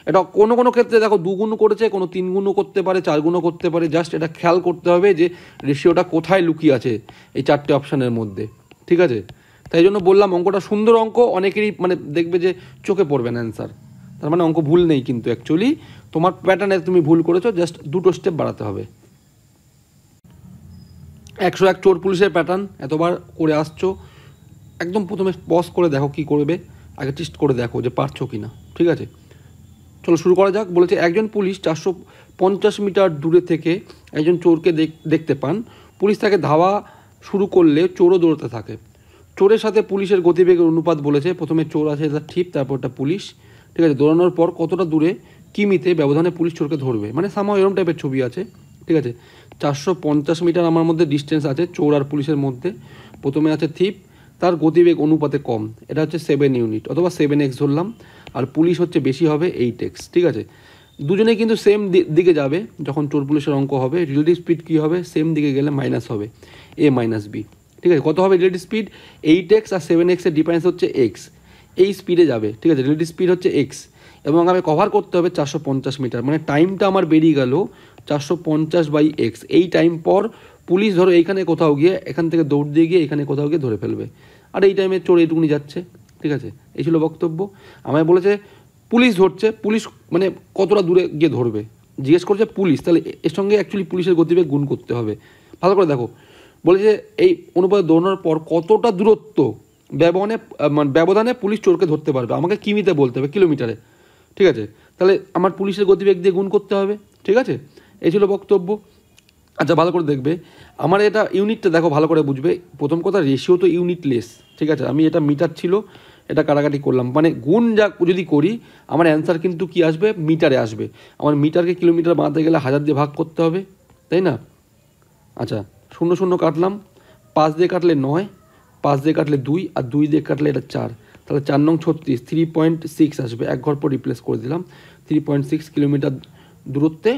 এটা কোনো কোনো ক্ষেত্রে দেখো 2 গুণও করেছে, কোনো 3 গুণও করতে পারে, 4 গুণও করতে পারে। জাস্ট এটা খেয়াল করতে হবে যে রেশিওটা কোথায় লুকিয়ে আছে এই 4টে অপশানের মধ্যে। ঠিক আছে, তাই জন্য বললাম অঙ্কটা সুন্দর অঙ্ক, অনেকেরই মানে দেখবে যে চোখে পড়বে না অ্যান্সার, তার মানে অঙ্ক ভুল নেই। কিন্তু অ্যাকচুয়ালি তোমার প্যাটার্নে তুমি ভুল করেছো, জাস্ট 2টো স্টেপ বাড়াতে হবে। 101 চোর পুলিশের প্যাটার্ন এতবার করে আসছো, একদম প্রথমে পজ করে দেখো কি করবে, আগে টেস্ট করে দেখো যে পারছো কি না। ঠিক আছে, চলো শুরু করা যাক। বলেছে একজন পুলিশ 450 মিটার দূরে থেকে একজন চোরকে দেখতে পান। পুলিশ তাকে ধাওয়া শুরু করলে চোরও দৌড়াতে থাকে। চোরের সাথে পুলিশের গতিবেগের অনুপাত বলেছে, প্রথমে চোর আছে, এটা ঠিক, তারপরটা পুলিশ। ঠিক আছে, দৌড়ানোর পর কতটা দূরে কিমিতে ব্যবধানে পুলিশ চোরকে ধরবে, মানে সামহাও এরকম টাইপের ছবি আছে। ঠিক আছে, 450 মিটার আমার মধ্যে ডিস্টেন্স আছে চোর আর পুলিশের মধ্যে। প্রথমে আছে থিপ, তার গতিবেগ অনুপাতে কম, এটা হচ্ছে 7 ইউনিট অথবা 7x ধরলাম, আর পুলিশ হচ্ছে বেশি হবে 8x। ঠিক আছে, দুজনেই কিন্তু সেম দিকে যাবে। যখন চোর পুলিশের অঙ্ক হবে রিলেটিভ স্পিড কী হবে, সেম দিকে গেলে মাইনাস হবে a মাইনাস b। ঠিক আছে, কত হবে রিলেটিভ স্পিড, 8x আর 7x এর ডিফারেন্স হচ্ছে x, এই স্পিডে যাবে। ঠিক আছে, রিলেটিভ স্পিড হচ্ছে x, এবং আমি কভার করতে হবে 450 মিটার, মানে টাইমটা আমার বেরিয়ে গেল 450/x। এই টাইম পর পুলিশ ধরো এইখানে কোথাও গিয়ে এখান থেকে দৌড় দিয়ে গিয়ে এখানে কোথাও গিয়ে ধরে ফেলবে, আর এই টাইমে চোর এইটুকুনি যাচ্ছে। ঠিক আছে, এই ছিল বক্তব্য। আমায় বলেছে পুলিশ ধরছে, পুলিশ মানে কতটা দূরে গিয়ে ধরবে জিজ্ঞেস করছে পুলিশ, তাহলে এর সঙ্গে অ্যাকচুয়ালি পুলিশের গতিবেগ গুণ করতে হবে। ভালো করে দেখো, বলেছে এই অনুপাতে দৌড়ানোর পর কতটা দূরত্ব ব্যবধানে পুলিশ চোরকে ধরতে পারবে, আমাকে কিমিতে বলতে হবে, কিলোমিটারে। ঠিক আছে, তাহলে আমার পুলিশের গতিবেগ দিয়ে গুণ করতে হবে। ঠিক আছে, এই ছিল বক্তব্য। আচ্ছা, ভালো করে দেখবে, আমার এটা ইউনিটটা দেখো, ভালো করে বুঝবে। প্রথম কথা, রেশিও তো ইউনিটলেস। ঠিক আছে, আমি এটা মিটার ছিল, এটা কাটাকাটি করলাম, মানে গুণ যা যদি করি আমার অ্যান্সার কিন্তু কি আসবে, মিটারে আসবে। আমার মিটারকে কিলোমিটার বানাতে গেলে 1000 দিয়ে ভাগ করতে হবে, তাই না? আচ্ছা, 0 0 কাটলাম, 5 দিয়ে কাটলে 9, 5 দিয়ে কাটলে 2, আর 2 দিয়ে কাটলে এটা 4, তাহলে 4 নং 36, 3.6 আসবে। এক ঘর পর রিপ্লেস করে দিলাম, 3.6 কিলোমিটার দূরত্বে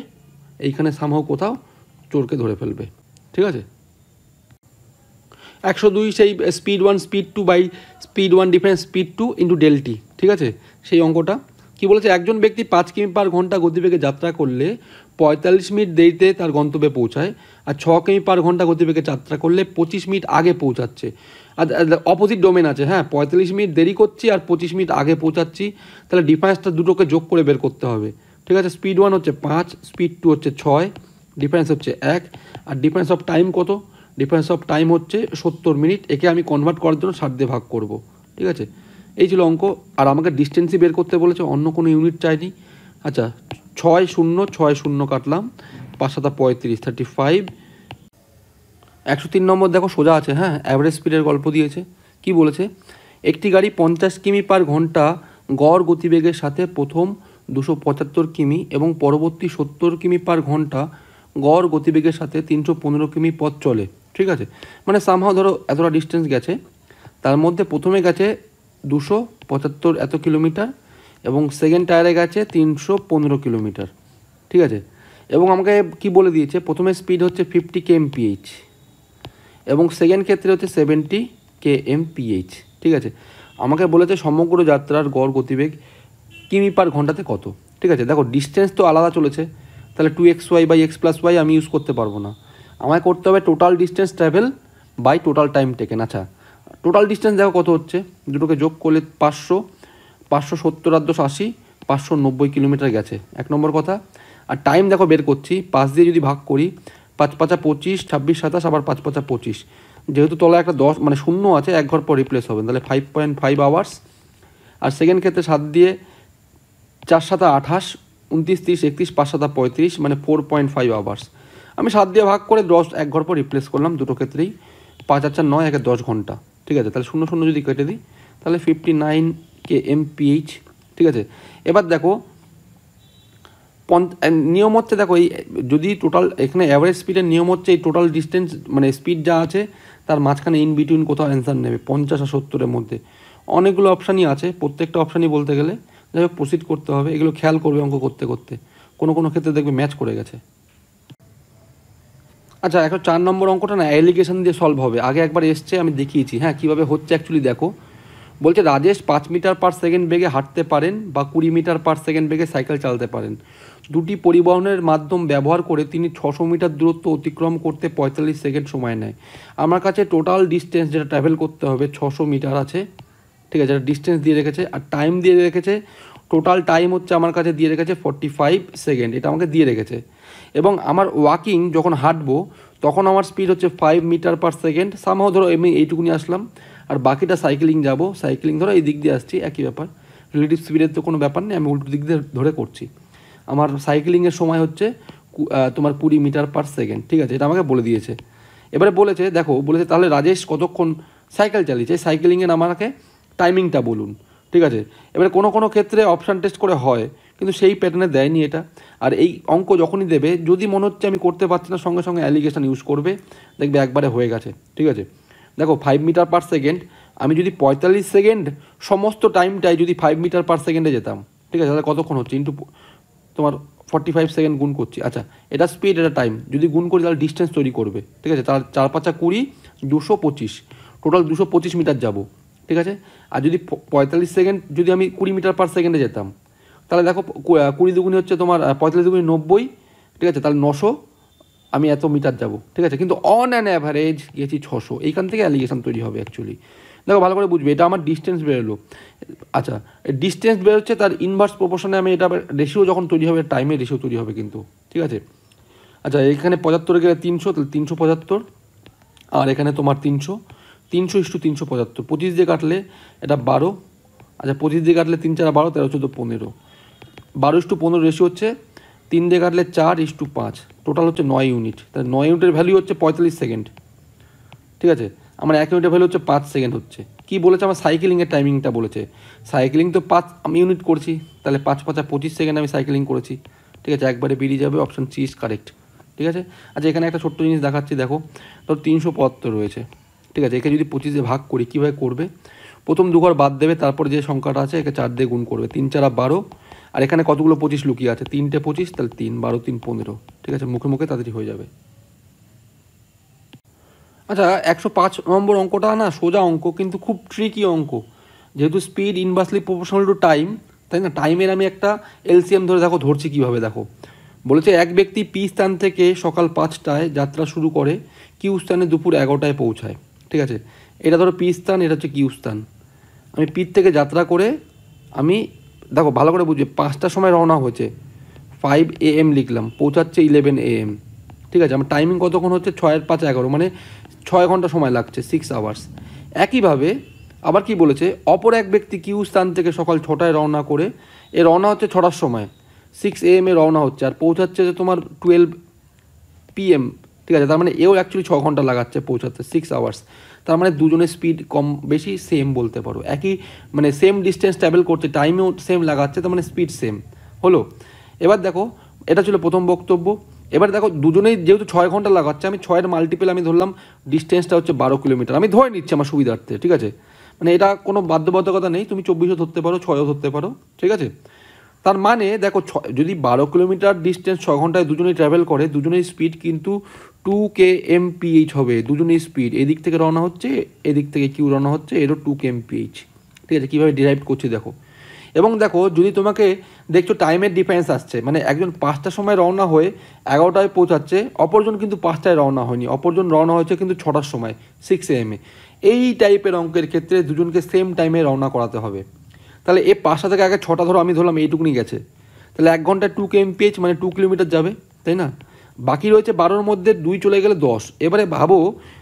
এইখানে সামহাও কোথাও চোরকে ধরে ফেলবে। ঠিক আছে, 102 সেই speed 1 speed 2 by speed 1 difference speed 2 into del t. ঠিক আছে, সেই অঙ্কটা কি বলেছে, একজন ব্যক্তি 5 কিমি/ঘন্টা গতিবেগে যাত্রা করলে 45 মিনিট দেরিতে তার গন্তব্যে পৌঁছায়, আর 6 কিমি/ঘন্টা গতিবেগে যাত্রা করলে 25 মিনিট আগে পৌঁছাচ্ছে। আর অপোজিট ডোমেন আছে, হ্যাঁ, 45 মিনিট দেরি করছি আর 25 মিনিট আগে পৌঁছাচ্ছি, তাহলে ডিফারেন্সটা দুটোকে যোগ করে বের করতে হবে। ঠিক আছে, স্পিড 1 হচ্ছে 5, স্পিড 2 হচ্ছে 6, ডিফারেন্স হচ্ছে 1, আর ডিফারেন্স অফ টাইম কত, ডিফারেন্স অফ টাইম হচ্ছে 70 মিনিট। একে আমি কনভার্ট করার জন্য 60 দিয়ে ভাগ করব। ঠিক আছে, এই ছিল অঙ্ক। আর আমাকে ডিস্টেন্সই বের করতে বলেছে, অন্য কোনো ইউনিট চাইনি। আচ্ছা, 6 0 6 0 কাটলাম, 5 7 35, 35। 103 নম্বর দেখো, সোজা আছে, হ্যাঁ, অ্যাভারেজ স্পিডের গল্প দিয়েছে। কি বলেছে, একটি গাড়ি 50 কিমি/ঘন্টা গড় গতিবেগের সাথে প্রথম 275 কিমি এবং পরবর্তী 70 কিমি/ঘন্টা গড় গতিবেগের সাথে 315 কিমি পথ চলে। ঠিক আছে, মানে সামহাও ধরো এতটা ডিস্টেন্স গেছে, তার মধ্যে প্রথমে গেছে 275 এত কিলোমিটার, এবং সেকেন্ড টায়ারে গেছে 315 কিলোমিটার। ঠিক আছে, এবং আমাকে কি বলে দিয়েছে, প্রথমে স্পিড হচ্ছে 50 kmph এবং সেকেন্ড ক্ষেত্রে হচ্ছে 70 kmph। ঠিক আছে, আমাকে বলেছে সমগ্র যাত্রার গড় গতিবেগ কিমি/ঘন্টাতে কত। ঠিক আছে, দেখো ডিস্টেন্স তো আলাদা চলেছে, তাহলে 2xy/x+y আমি ইউজ করতে পারবো না, আমায় করতে হবে total distance travel by total time taken. আচ্ছা, টোটাল ডিস্টেন্স দেখো কত হচ্ছে, দুটোকে যোগ করলে 500, 570 আর 80, 590 কিলোমিটার গেছে, এক নম্বর কথা। আর টাইম দেখো বের করছি, 5 দিয়ে যদি ভাগ করি, 5 5 25, 26 27, আবার 5 5 25, যেহেতু তলায় একটা 10 মানে শূন্য আছে, এক ঘর পর রিপ্লেস হবে, তাহলে 5.5 আওয়ার্স। আর সেকেন্ড ক্ষেত্রে 7 দিয়ে 4 7 28, 29 30 31, 5 7 35, মানে 4.5 আওয়ার্স। আমি 7 দিয়ে ভাগ করে 10 এক ঘর পর রিপ্লেস করলাম, দুটো ক্ষেত্রেই 5 আর 4 9, 10 ঘন্টা। ঠিক আছে, তাহলে 0 0 যদি কেটে দিই, তাহলে 59 kmph। ঠিক আছে, এবার দেখো নিয়ম হচ্ছে, দেখো এই যদি টোটাল এখানে অ্যাভারেজ স্পিডের নিয়ম হচ্ছে এই টোটাল ডিস্টেন্স মানে স্পিড যা আছে তার মাঝখানে ইন বিটুইন কোথাও অ্যান্সার নেবে, 50 আর 70-এর মধ্যে। অনেকগুলো অপশানই আছে, প্রত্যেকটা অপশানই বলতে গেলে যাই হোক প্রসিড করতে হবে, এগুলো খেয়াল করবে অঙ্ক করতে করতে, কোনো কোনো ক্ষেত্রে দেখবে ম্যাচ করে গেছে। আচ্ছা, এখন 4 নম্বর অঙ্কটা না অ্যালিগেশন দিয়ে সলভ হবে, আগে একবার এসছে আমি দেখিয়েছি, হ্যাঁ, কীভাবে হচ্ছে অ্যাকচুয়ালি দেখো। বলছে রাজেশ 5 মিটার/সেকেন্ড বেগে হাঁটতে পারেন বা 20 মিটার/সেকেন্ড বেগে সাইকেল চালাতে পারেন। দুটি পরিবহনের মাধ্যম ব্যবহার করে তিনি 600 মিটার দূরত্ব অতিক্রম করতে 45 সেকেন্ড সময় নেয়। আমার কাছে টোটাল ডিস্টেন্স যেটা ট্রাভেল করতে হবে 600 মিটার আছে। ঠিক আছে, যেটা ডিস্টেন্স দিয়ে রেখেছে, আর টাইম দিয়ে রেখেছে, টোটাল টাইম হচ্ছে আমার কাছে দিয়ে রেখেছে 45 সেকেন্ড, এটা আমাকে দিয়ে রেখেছে। এবং আমার ওয়াকিং যখন হাঁটবো তখন আমার স্পিড হচ্ছে 5 মিটার/সেকেন্ড, সামহাও ধরো এমনি এইটুকুনি আসলাম, আর বাকিটা সাইকেলিং যাব, সাইকেলিং ধরো এই দিক দিয়ে আসছি, একই ব্যাপার, রিলেটিভ স্পিডের তো কোনো ব্যাপার নেই, আমি উল্টো দিক দিয়ে ধরে করছি। আমার সাইকেলিংয়ের সময় হচ্ছে তোমার 20 মিটার/সেকেন্ড। ঠিক আছে, এটা আমাকে বলে দিয়েছে। এবারে বলেছে, দেখো বলেছে তাহলে রাজেশ কতক্ষণ সাইকেল চালিয়েছে, সাইকেলিংয়ের আমাকে টাইমিংটা বলুন। ঠিক আছে, এবারে কোনো কোনো ক্ষেত্রে অপশান টেস্ট করে হয়, কিন্তু সেই প্যাটার্নে দেয়নি এটা। আর এই অঙ্ক যখনই দেবে, যদি মনে হচ্ছে আমি করতে পারছি না, সঙ্গে সঙ্গে অ্যালিগেশন ইউজ করবে, দেখবে একবারে হয়ে গেছে। ঠিক আছে, দেখো 5 মিটার/সেকেন্ড আমি যদি 45 সেকেন্ড সমস্ত টাইমটাই যদি 5 মিটার পার সেকেন্ডে যেতাম, ঠিক আছে, তাহলে কতক্ষণ হচ্ছে ইন্টু তোমার 45 সেকেন্ড গুণ করছি। আচ্ছা, এটা স্পিড, এটা টাইম, যদি গুণ করি তাহলে ডিস্টেন্স তৈরি করবে, ঠিক আছে। তার 4 5 20, 225, টোটাল 225 মিটার যাব, ঠিক আছে। আর যদি 45 সেকেন্ড যদি আমি 20 মিটার পার সেকেন্ডে যেতাম, তাহলে দেখো 20 দুগুণি হচ্ছে তোমার 45 দুগুণি 90, ঠিক আছে, তাহলে 900 আমি এত মিটার যাব, ঠিক আছে। কিন্তু অন অ্যান অ্যাভারেজ গেছি 600, এইখান থেকে অ্যালিগেশন তৈরি হবে অ্যাকচুয়ালি। দেখো ভালো করে বুঝবে, এটা আমার ডিস্টেন্স বেরোলো। আচ্ছা, ডিস্টেন্স বেরোচ্ছে, তার ইনভার্স প্রপোর্শনে আমি এটা রেশিও যখন তৈরি হবে, টাইমের রেশিও তৈরি হবে কিন্তু, ঠিক আছে। আচ্ছা, এখানে 75 গেলে 300, তাহলে 375, আর এখানে তোমার 300 300:375, 25 দিয়ে কাটলে এটা 12। আচ্ছা, 25 দিয়ে কাটলে 3 4 12, 13 14 15, 12:15 রেশিও হচ্ছে। 3 দিয়ে কাটলে 4:5, টোটাল হচ্ছে 9 ইউনিট। তাহলে 9 ইউনিটের ভ্যালু হচ্ছে 45 সেকেন্ড, ঠিক আছে। আমার 1 ইউনিটের ভ্যালু হচ্ছে 5 সেকেন্ড হচ্ছে। কি বলেছে আমার সাইকেলিংয়ের টাইমিংটা বলেছে, সাইকেলিং তো 5 আমি ইউনিট করছি, তাহলে 5 5 25 সেকেন্ড আমি সাইকেলিং করেছি, ঠিক আছে। একবারে বেরিয়ে যাবে, অপশন সি ইজ কারেক্ট, ঠিক আছে। আচ্ছা, এখানে একটা ছোট্ট জিনিস দেখাচ্ছি, দেখো তো 375 রয়েছে, ঠিক আছে। একে যদি 25 ভাগ করি, কীভাবে করবে, প্রথম 2 ঘর বাদ দেবে, তারপর যে সংখ্যাটা আছে একে 4 দিয়ে গুণ করবে, 3 4 12, আর এখানে কতগুলো 25 লুকিয়ে আছে, 3টে 25, তাহলে 3 12 3 15, ঠিক আছে। মুখে মুখে তাড়াতাড়ি হয়ে যাবে। আচ্ছা, 105 নম্বর অঙ্কটা না সোজা অঙ্ক, কিন্তু খুব ট্রিকি অঙ্ক, যেহেতু speed inversely proportional to time, তাই না। টাইমের আমি একটা এলসিএম ধরে দেখো ধরছি কীভাবে, দেখো বলেছে এক ব্যক্তি পি স্থান থেকে সকাল 5টায় যাত্রা শুরু করে, কিউ স্থানে দুপুর 11টায় পৌঁছায়, ঠিক আছে। এটা ধরো পি স্থান, এটা হচ্ছে কিউ স্থান। আমি পির থেকে যাত্রা করে আমি, দেখো ভালো করে বুঝবে, 5টার সময় রওনা হয়েছে, 5 AM লিখলাম, পৌঁছাচ্ছে 11 AM, ঠিক আছে। আমার টাইমিং কতক্ষণ হচ্ছে, 6 5 11, মানে 6 ঘন্টা সময় লাগছে, 6 আওয়ার্স। একইভাবে আবার কি বলেছে, অপর এক ব্যক্তি কিউ স্থান থেকে সকাল 6টায় রওনা করে, এ রওনা হচ্ছে 6টার সময়, 6 AM রওনা হচ্ছে, আর পৌঁছাচ্ছে যে তোমার 12 PM, ঠিক আছে। তার মানে এও অ্যাকচুয়ালি 6 ঘন্টা লাগাচ্ছে পৌঁছাতে, 6 আওয়ার্স। তার মানে দুজনের স্পিড কম বেশি সেম বলতে পারো, একই মানে সেম ডিস্টেন্স ট্রাভেল করছে, টাইমেও সেম লাগাচ্ছে, তার মানে স্পিড সেম হলো। এবার দেখো, এটা ছিল প্রথম বক্তব্য। এবার দেখো, দুজনেই যেহেতু 6 ঘন্টা লাগাচ্ছে, আমি 6-এর মাল্টিপল আমি ধরলাম, ডিস্টেন্সটা হচ্ছে 12 কিলোমিটার, আমি ধরে নিচ্ছি আমার সুবিধার্থে, ঠিক আছে। মানে এটা কোনো বাধ্যবাধকতা নেই, তুমি 24ও ধরতে পারো, 6ও ধরতে পারো, ঠিক আছে। তার মানে দেখো, যদি 12 কিলোমিটার ডিস্টেন্স 6 ঘন্টায় দুজনেই ট্রাভেল করে, দুজনেই স্পিড কিন্তু 2 kmph হবে, দুজনেই স্পিড। এদিক থেকে রওনা হচ্ছে, এদিক থেকে কিউ রওনা হচ্ছে, এরও 2 kmph, ঠিক আছে। কীভাবে ডিরাইভ করছি দেখো। এবং দেখো, যদি তোমাকে দেখছো টাইমের ডিফারেন্স আসছে, মানে একজন 5টার সময় রওনা হয়ে 11টায় পৌঁছাচ্ছে, অপরজন কিন্তু 5টায় রওনা হয়নি, অপরজন রওনা হয়েছে কিন্তু 6টার সময়, 6 AM। এই টাইপের অঙ্কের ক্ষেত্রে দুজনকে সেম টাইমে রওনা করাতে হবে। তাহলে এই 5টা থেকে আগে 6টা ধরো, আমি ধরলাম এইটুকুনি গেছে, তাহলে 1 ঘন্টায় 2 kmph, মানে 2 কিলোমিটার যাবে, তাই না। বাকি রয়েছে 12-র মধ্যে 2 চলে গেলে 10। এবারে ভাবো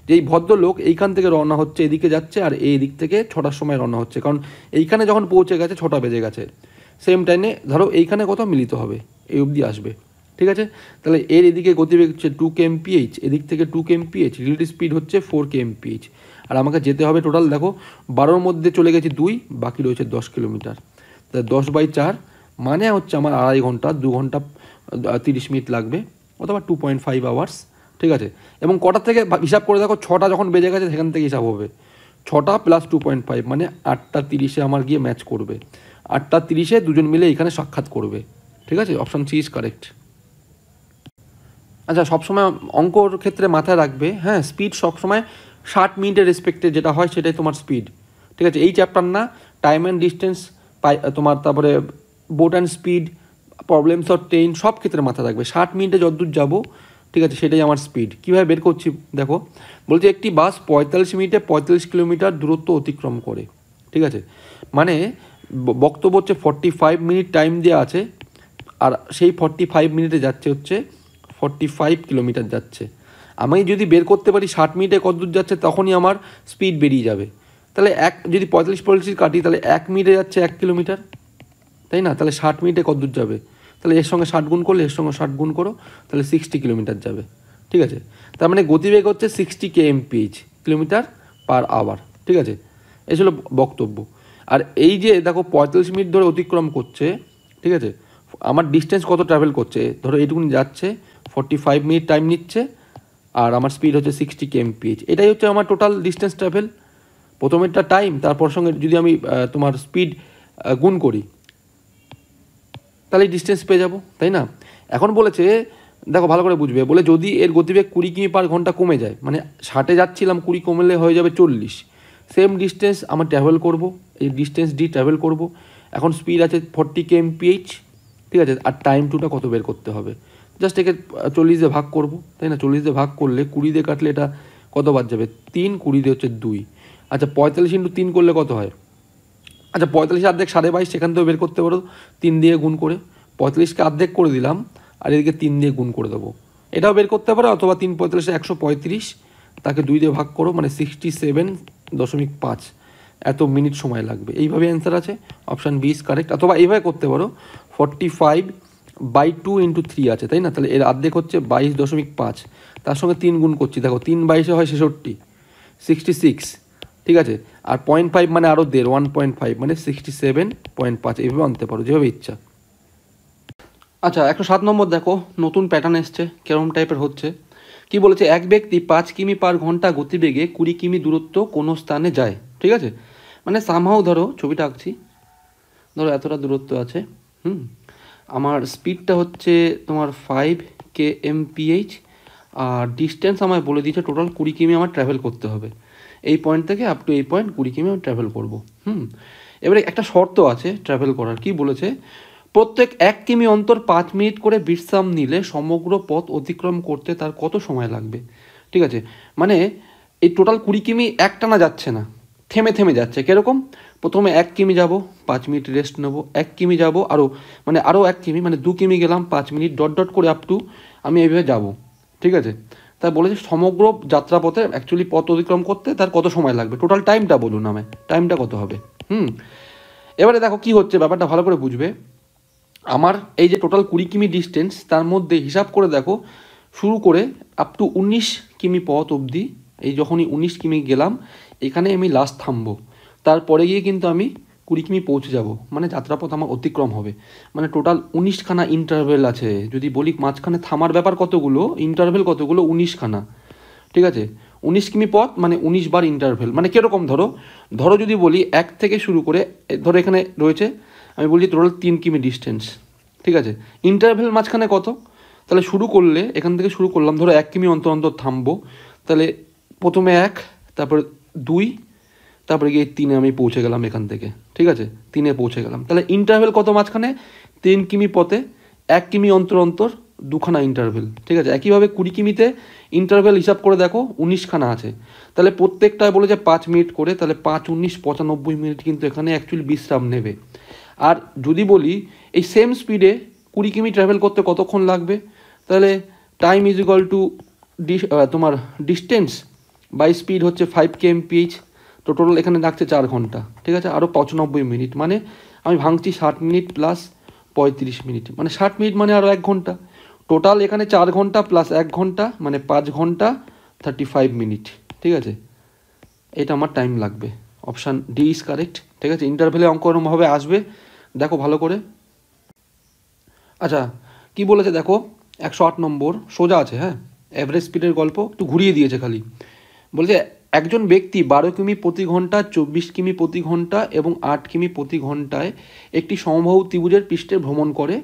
যে এই ভদ্রলোক এইখান থেকে রওনা হচ্ছে, এদিকে যাচ্ছে, আর এই দিক থেকে 6টার সময় রওনা হচ্ছে, কারণ এইখানে যখন পৌঁছে গেছে 6টা বেজে গেছে, সেম টাইমে ধরো এইখানে কোথাও মিলিত হবে, এই অবধি আসবে, ঠিক আছে। তাহলে এর এদিকে গতিবেগ হচ্ছে 2 kmph, এদিক থেকে 2 kmph, রিলেটিভ স্পিড হচ্ছে 4 kmph, আর আমাকে যেতে হবে টোটাল, দেখো 12-র মধ্যে চলে গেছে 2, বাকি রয়েছে 10 কিলোমিটার, তাহলে 10/4 মানে হচ্ছে আমার 2.5 ঘন্টা, 2 ঘন্টা 30 মিনিট লাগবে, অথবা 2.5 আওয়ার্স, ঠিক আছে। এবং কটার থেকে হিসাব করে দেখো, 6টা যখন বেজে গেছে সেখান থেকে হিসাব হবে, 6টা + 2.5 মানে 8:30 আমার গিয়ে ম্যাচ করবে, 8:30 দুজন মিলে এখানে সাক্ষাৎ করবে, ঠিক আছে। Option C is correct. আচ্ছা, সবসময় অঙ্কর ক্ষেত্রে মাথায় রাখবে, হ্যাঁ, স্পিড সবসময় 60 মিনিটের রেসপেক্টে যেটা হয় সেটাই তোমার স্পিড, ঠিক আছে। এই চ্যাপ্টার না, টাইম অ্যান্ড ডিস্টেন্স তোমার, তারপরে boat and speed, problems of train, সব ক্ষেত্রে মাথায় রাখবে 60 মিনিটে যতদূর যাবো, ঠিক আছে, সেটাই আমার স্পিড। কীভাবে বের করছি দেখো, বলছে একটি বাস 45 মিনিটে 45 কিলোমিটার দূরত্ব অতিক্রম করে, ঠিক আছে। মানে বক্তব্য হচ্ছে 45 মিনিট টাইম দেওয়া আছে, আর সেই 45 মিনিটে যাচ্ছে হচ্ছে 45 কিলোমিটার যাচ্ছে। আমি যদি বের করতে পারি 60 মিনিটে কত দূর যাচ্ছে, তখনই আমার স্পিড বেরিয়ে যাবে। তাহলে যদি 45 কাটি, তাহলে 1 মিনিটে যাচ্ছে 1 কিলোমিটার, তাই না। তাহলে 60 মিনিটে কত দূর যাবে, তাহলে এর সঙ্গে 60 গুণ করলে, এর সঙ্গে 60 গুণ করো, তাহলে 60 কিলোমিটার যাবে, ঠিক আছে। তার মানে গতিবেগ হচ্ছে 60 kmph, কিলোমিটার পার আওয়ার, ঠিক আছে। এই ছিল বক্তব্য। আর এই যে দেখো 45 মিনিট ধরে অতিক্রম করছে, ঠিক আছে, আমার ডিস্টেন্স কত ট্রাভেল করছে, ধরো এইটুকুনি যাচ্ছে, 45 মিনিট টাইম নিচ্ছে, আর আমার স্পিড হচ্ছে 60 kmph, এটাই হচ্ছে আমার টোটাল ডিস্টেন্স ট্রাভেল। প্রথমেরটা টাইম, তারপর সঙ্গে যদি আমি তোমার স্পিড গুণ করি তাহলে ডিস্টেন্স পেয়ে যাব, তাই না? এখন বলেছে দেখো ভালো করে বুঝবে, বলে যদি এর গতিবেগ 20 কিমি পার ঘন্টা কমে যায়, মানে 60-এ যাচ্ছিলাম, 20 কমলে হয়ে যাবে 40, সেম ডিস্টেন্স আমার ট্রাভেল করব, এই ডিস্টেন্স ডি ট্রাভেল করব। এখন স্পিড আছে 40 kmph, ঠিক আছে, আর টাইম টুটা কত বের করতে হবে, জাস্ট একে 40 দিয়ে ভাগ করব, তাই না? 40 দিয়ে ভাগ করলে 20 দিয়ে কাটলে এটা কতবার যাবে, 3, 20 দিয়ে হচ্ছে 2। আচ্ছা 45 × 3 করলে কত হয়? আচ্ছা 45 অর্ধেক 22.5, সেখান থেকেও বের করতে পারো 3 দিয়ে গুণ করে। 45কে অর্ধেক করে দিলাম আর এদিকে 3 দিয়ে গুণ করে দেবো, এটাও বের করতে পারো, অথবা 3 45 135, তাকে 2 দিয়ে ভাগ করো, মানে 67.5 এত মিনিট সময় লাগবে। এইভাবে অ্যান্সার আছে, অপশান বি ইজ কারেক্ট। অথবা এইভাবে করতে পারো 45/2 × 3 আছে, তাই না? তাহলে এর অর্ধেক হচ্ছে 22.5, তার সঙ্গে 3 গুণ করছি, দেখো 3 22 হয় 66, ঠিক আছে, আর 0.5 মানে আরও 1.5 মানে 67.5, এইভাবে আনতে পারো যেভাবে ইচ্ছা। আচ্ছা 107 নম্বর দেখো, নতুন প্যাটার্ন এসছে, কেরম টাইপের হচ্ছে কি বলেছে, এক ব্যক্তি 5 কিমি পার ঘন্টা গতিবেগে 20 কিমি দূরত্ব কোনো স্থানে যায়, ঠিক আছে, মানে সামহাও ধরো ছবিটা আঁকছি, ধরো এতটা দূরত্ব আছে, আমার স্পিডটা হচ্ছে তোমার 5 kmph, আর ডিস্টেন্স আমায় বলে দিয়েছে টোটাল 20 কিমি আমার ট্রাভেল করতে হবে, এই পয়েন্ট থেকে আপ টু এই পয়েন্ট 20 কিমি আমি ট্রাভেল করবো। এবারে একটা শর্ত আছে ট্রাভেল করার, কি বলেছে, প্রত্যেক 1 কিমি অন্তর 5 মিনিট করে বিশ্রাম নিলে সমগ্র পথ অতিক্রম করতে তার কত সময় লাগবে, ঠিক আছে, মানে এই টোটাল 20 কিমি একটানা যাচ্ছে না, থেমে থেমে যাচ্ছে, কীরকম, প্রথমে 1 কিমি যাব, 5 মিনিট রেস্ট নেবো, 1 কিমি যাব, আরও 1 কিমি, মানে 2 কিমি গেলাম, 5 মিনিট, ডট ডট করে আপ টু আমি এইভাবে যাব, ঠিক আছে। তা বলেছে সমগ্র যাত্রাপথে অ্যাকচুয়ালি পথ অতিক্রম করতে তার কত সময় লাগবে, টোটাল টাইমটা বলুন আমায়, টাইমটা কত হবে। এবারে দেখো কি হচ্ছে, ব্যাপারটা ভালো করে বুঝবে। আমার এই যে টোটাল 20 কিমি ডিস্টেন্স, তার মধ্যে হিসাব করে দেখো শুরু করে আপ টু 19 কিমি পথ অবধি, এই যখনই 19 কিমি গেলাম এখানে আমি লাস্ট থামবো, তারপরে গিয়ে কিন্তু আমি 20 কিমি পৌঁছে যাব, মানে যাত্রাপথ আমার অতিক্রম হবে, মানে টোটাল 19খানা ইন্টারভেল আছে। যদি বলি মাঝখানে থামার ব্যাপার কতগুলো, ইন্টারভেল কতগুলো, 19খানা, ঠিক আছে, 19 কিমি পথ মানে 19 বার ইন্টারভেল, মানে কীরকম ধরো যদি বলি 1 থেকে শুরু করে, ধরো এখানে রয়েছে, আমি বলছি টোটাল 3 কিমি ডিস্টেন্স, ঠিক আছে, ইন্টারভেল মাঝখানে কত, তাহলে শুরু করলে এখান থেকে শুরু করলাম, ধরো 1 কিমি অন্তর অন্তর থামবো, তাহলে প্রথমে 1, তারপরে 2, তারপরে গিয়ে 3-এ আমি পৌঁছে গেলাম এখান থেকে, ঠিক আছে, 3-এ পৌঁছে গেলাম, তাহলে ইন্টারভেল কত মাঝখানে, 3 কিমি পথে 1 কিমি অন্তর অন্তর 2খানা ইন্টারভেল, ঠিক আছে। একইভাবে 20 কিমিতে ইন্টারভেল হিসাব করে দেখো 19খানা আছে, তাহলে প্রত্যেকটায় বলেছে 5 মিনিট করে, তাহলে 5 19 95 মিনিট কিন্তু এখানে অ্যাকচুয়ালি বিশ্রাম নেবে। আর যদি বলি এই সেম স্পিডে 20 কিমি ট্রাভেল করতে কতক্ষণ লাগবে, তাহলে টাইম ইজ ইকুয়াল টু তোমার ডিস্টেন্স বাই স্পিড হচ্ছে 5 kmph, তো টোটাল এখানে লাগছে 4 ঘন্টা, ঠিক আছে, আরও 95 মিনিট, মানে আমি ভাঙছি 60 মিনিট প্লাস 35 মিনিট, মানে 60 মিনিট মানে আরও 1 ঘন্টা, টোটাল এখানে 4 ঘন্টা প্লাস 1 ঘন্টা মানে 5 ঘন্টা 35 মিনিট, ঠিক আছে, এটা আমার টাইম লাগবে। অপশান ডি ইজ কারেক্ট, ঠিক আছে। ইন্টারভেলে অঙ্ক এরকমভাবে আসবে, দেখো ভালো করে। আচ্ছা কি বলেছে দেখো, 108 নম্বর, সোজা আছে, হ্যাঁ, অ্যাভারেজ স্পিডের গল্প একটু ঘুরিয়ে দিয়েছে খালি, বলছে একজন ব্যক্তি 12 কিমি প্রতি ঘন্টা, 24 কিমি প্রতি ঘন্টা এবং 8 কিমি প্রতি ঘন্টায় একটি সমবাহু ত্রিভুজের পৃষ্ঠে ভ্রমণ করে,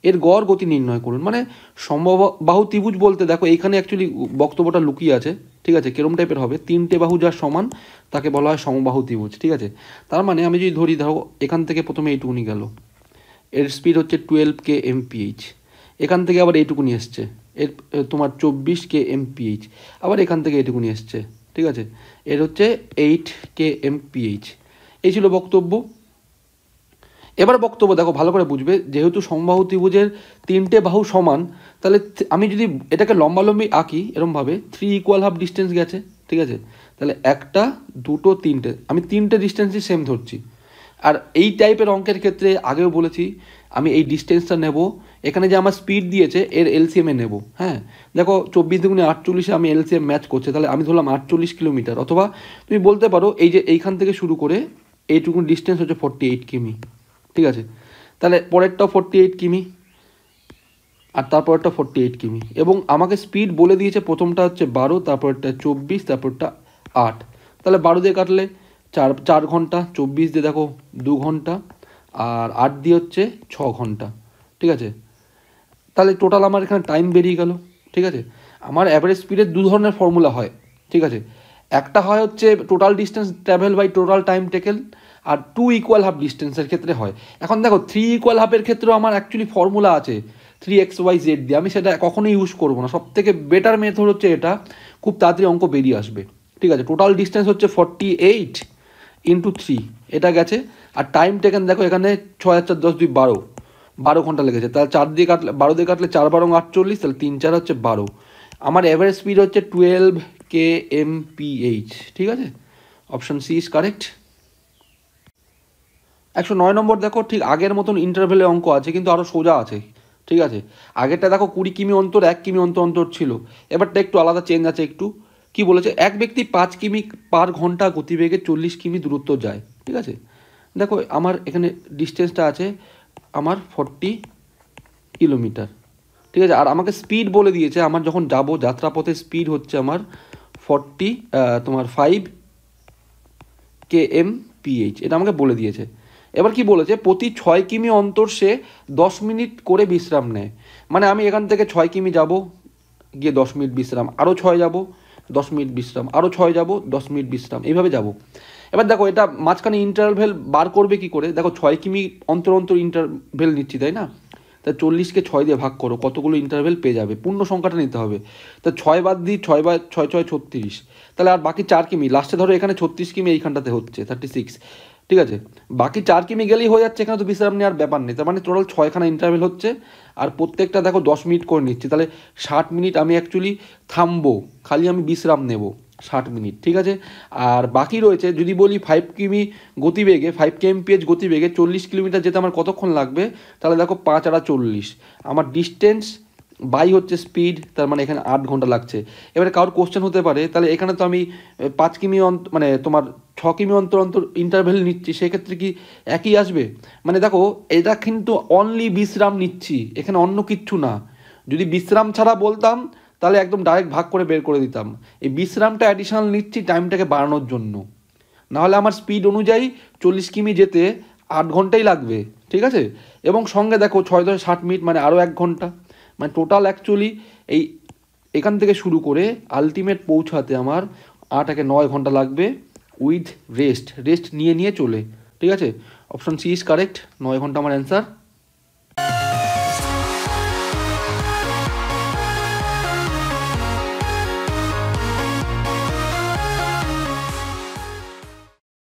এর গড় গতি নির্ণয় করুন। মানে সমবাহু ত্রিভুজ বলতে দেখো এইখানে অ্যাকচুয়ালি বক্তব্যটা লুকিয়ে আছে, ঠিক আছে, কেরম টাইপের হবে, 3টে বাহু যার সমান তাকে বলা হয় সমবাহু ত্রিভুজ, ঠিক আছে। তার মানে আমি যদি ধরি, ধরো এখান থেকে প্রথমে এইটুকুনি গেল, এর স্পিড হচ্ছে 12 kmph, এখান থেকে আবার এইটুকুনি এসছে, এর তোমার 24 kmph, আবার এখান থেকে এইটুকুনি এসছে, ঠিক আছে, এর হচ্ছে 8 kmph, এই ছিল বক্তব্য। এবার বক্তব্য দেখো ভালো করে বুঝবে, যেহেতু সমবাহু ত্রিভুজের 3টে বাহু সমান, তাহলে আমি যদি এটাকে লম্বালম্বি আঁকি এরমভাবে, 3 ইকুয়াল হাফ ডিস্টেন্স গেছে, ঠিক আছে, তাহলে 1টা 2টো 3টে, আমি 3টে ডিস্টেন্সই সেম ধরছি। আর এই টাইপের অঙ্কের ক্ষেত্রে আগেও বলেছি, আমি এই ডিস্টেন্সটা নেব, এখানে যে আমার স্পিড দিয়েছে এর এলসিএমে নেব, হ্যাঁ, দেখো 24 × 48 আমি এলসিএম ম্যাচ করছে, তাহলে আমি ধরলাম 48 কিলোমিটার, অথবা তুমি বলতে পারো এই যে এইখান থেকে শুরু করে এইটুকুন ডিস্টেন্স হচ্ছে 48 কিমি, ঠিক আছে, তাহলে পরেরটাও 48 কিমি আর তারপরটা 48 কিমি, এবং আমাকে স্পিড বলে দিয়েছে প্রথমটা হচ্ছে 12, তারপরটা 24, তারপরটা 8, তাহলে 12 দিয়ে কাটলে চার ঘন্টা, 24 দিয়ে দেখো 2 ঘন্টা, আর 8 দিয়ে হচ্ছে 6 ঘন্টা। ঠিক আছে, তাহলে টোটাল আমার এখানে টাইম বেরিয়ে গেল। ঠিক আছে, আমার অ্যাভারেজ স্পিডের দু ধরনের ফর্মুলা হয়। ঠিক আছে, একটা হয় হচ্ছে total distance travel by total time taken, আর 2 ইকুয়াল হাফ ডিস্টেন্সের ক্ষেত্রে হয়। এখন দেখো 3 ইকুয়াল হাফের ক্ষেত্রেও আমার অ্যাকচুয়ালি ফর্মুলা আছে 3xyz দিয়ে, আমি সেটা কখনোই ইউজ করবো না। সব থেকে বেটার মেথড হচ্ছে এটা, খুব তাড়াতাড়ি অঙ্ক বেরিয়ে আসবে। ঠিক আছে, টোটাল ডিস্টেন্স হচ্ছে 48 ইন্টু 3, এটা গেছে। আর টাইম টেকেন দেখো এখানে 6 আর 4 10 2 12 ঘন্টা লেগেছে। তাহলে 4 দিয়ে কাটলে 12 দিয়ে কাটলে 4 12 48, তাহলে 3 4 হচ্ছে 12। আমার অ্যাভারেজ স্পিড হচ্ছে 12 kmph। ঠিক আছে, অপশন সি ইজ কারেক্ট। 109 নম্বর দেখো, ঠিক আগের মতন ইন্টারভেলে অঙ্ক আছে, কিন্তু আরও সোজা আছে। ঠিক আছে, আগেরটা দেখো 20 কিমি অন্তর 1 কিমি অন্তর অন্তর ছিল, এবারটা একটু আলাদা চেঞ্জ আছে একটু। কি বলেছে, এক ব্যক্তি 5 কিমি পার ঘন্টা গতিবেগে 40 কিমি দূরত্ব যায়। ঠিক আছে, দেখো আমার এখানে ডিস্টেন্সটা আছে আমার 40 কিলোমিটার। ঠিক আছে, আর আমাকে স্পিড বলে দিয়েছে, আমার যখন যাব যাত্রাপথে স্পিড হচ্ছে আমার 5 kmph, এটা আমাকে বলে দিয়েছে। এবার কি বলেছে, প্রতি 6 কিমি অন্তর সে 10 মিনিট করে বিশ্রাম নেয়। মানে আমি এখান থেকে 6 কিমি যাব, গিয়ে 10 মিনিট বিশ্রাম, আরও 6 যাব 10 মিনিট বিশ্রাম, আরও 6 যাব 10 মিনিট বিশ্রাম, এইভাবে যাব। এবার দেখো এটা মাঝখানে ইন্টারভেল বার করবে কি করে, দেখো 6 কিমি অন্তর অন্তর ইন্টারভেল নিচ্ছি, তাই না? তা 40কে 6 দিয়ে ভাগ করো, কতগুলো ইন্টারভেল পেয়ে যাবে, পূর্ণ সংখ্যাটা নিতে হবে। তা 6 বাদ দিই, 6 বাই 6 6 36, তাহলে আর বাকি 4 কিমি, লাস্টে ধরো এখানে 36 কিমি এইখানটাতে হচ্ছে 36। ঠিক আছে, বাকি 4 কিমি গেলেই হয়ে যাচ্ছে, এখানে তো বিশ্রাম নেওয়ার ব্যাপার নেই। তার মানে টোটাল 6খানা ইন্টারভেল হচ্ছে, আর প্রত্যেকটা দেখো 10 মিনিট করে নিচ্ছি, তাহলে 60 মিনিট আমি অ্যাকচুয়ালি থামবো, খালি আমি বিশ্রাম নেব 60 মিনিট। ঠিক আছে, আর বাকি রয়েছে যদি বলি 5 কিমি গতিবেগে 5 kmph গতিবেগে 40 কিলোমিটার যেতে আমার কতক্ষণ লাগবে, তাহলে দেখো 5 আর 40, আমার ডিস্টেন্স বাই হচ্ছে স্পিড, তার মানে এখানে 8 ঘন্টা লাগছে। এবারে কারোর কোশ্চেন হতে পারে, তাহলে এখানে তো আমি 5 কিমি মানে তোমার 6 কিমি অন্তর অন্তর ইন্টারভেল নিচ্ছি, সেক্ষেত্রে কি একই আসবে? মানে দেখো এটা কিন্তু অনলি বিশ্রাম নিচ্ছি, এখানে অন্য কিচ্ছু না। যদি বিশ্রাম ছাড়া বলতাম তাহলে একদম ডাইরেক্ট ভাগ করে বের করে দিতাম। এই বিশ্রামটা অ্যাডিশনাল নিচ্ছি টাইমটাকে বাড়ানোর জন্য, নাহলে আমার স্পিড অনুযায়ী 40 কিমি যেতে 8 ঘন্টাই লাগবে। ঠিক আছে, এবং সঙ্গে দেখো 6 ধরে 60 মিনিট, মানে আরও 1 ঘন্টা, মানে টোটাল অ্যাকচুয়ালি এই এখান থেকে শুরু করে আলটিমেট পৌঁছাতে আমার 8 একে 9 ঘন্টা লাগবে, উইথ রেস্ট নিয়ে চলে। ঠিক আছে, অপশন সি ইজ কারেক্ট, 9 ঘন্টা আমার অ্যান্সার।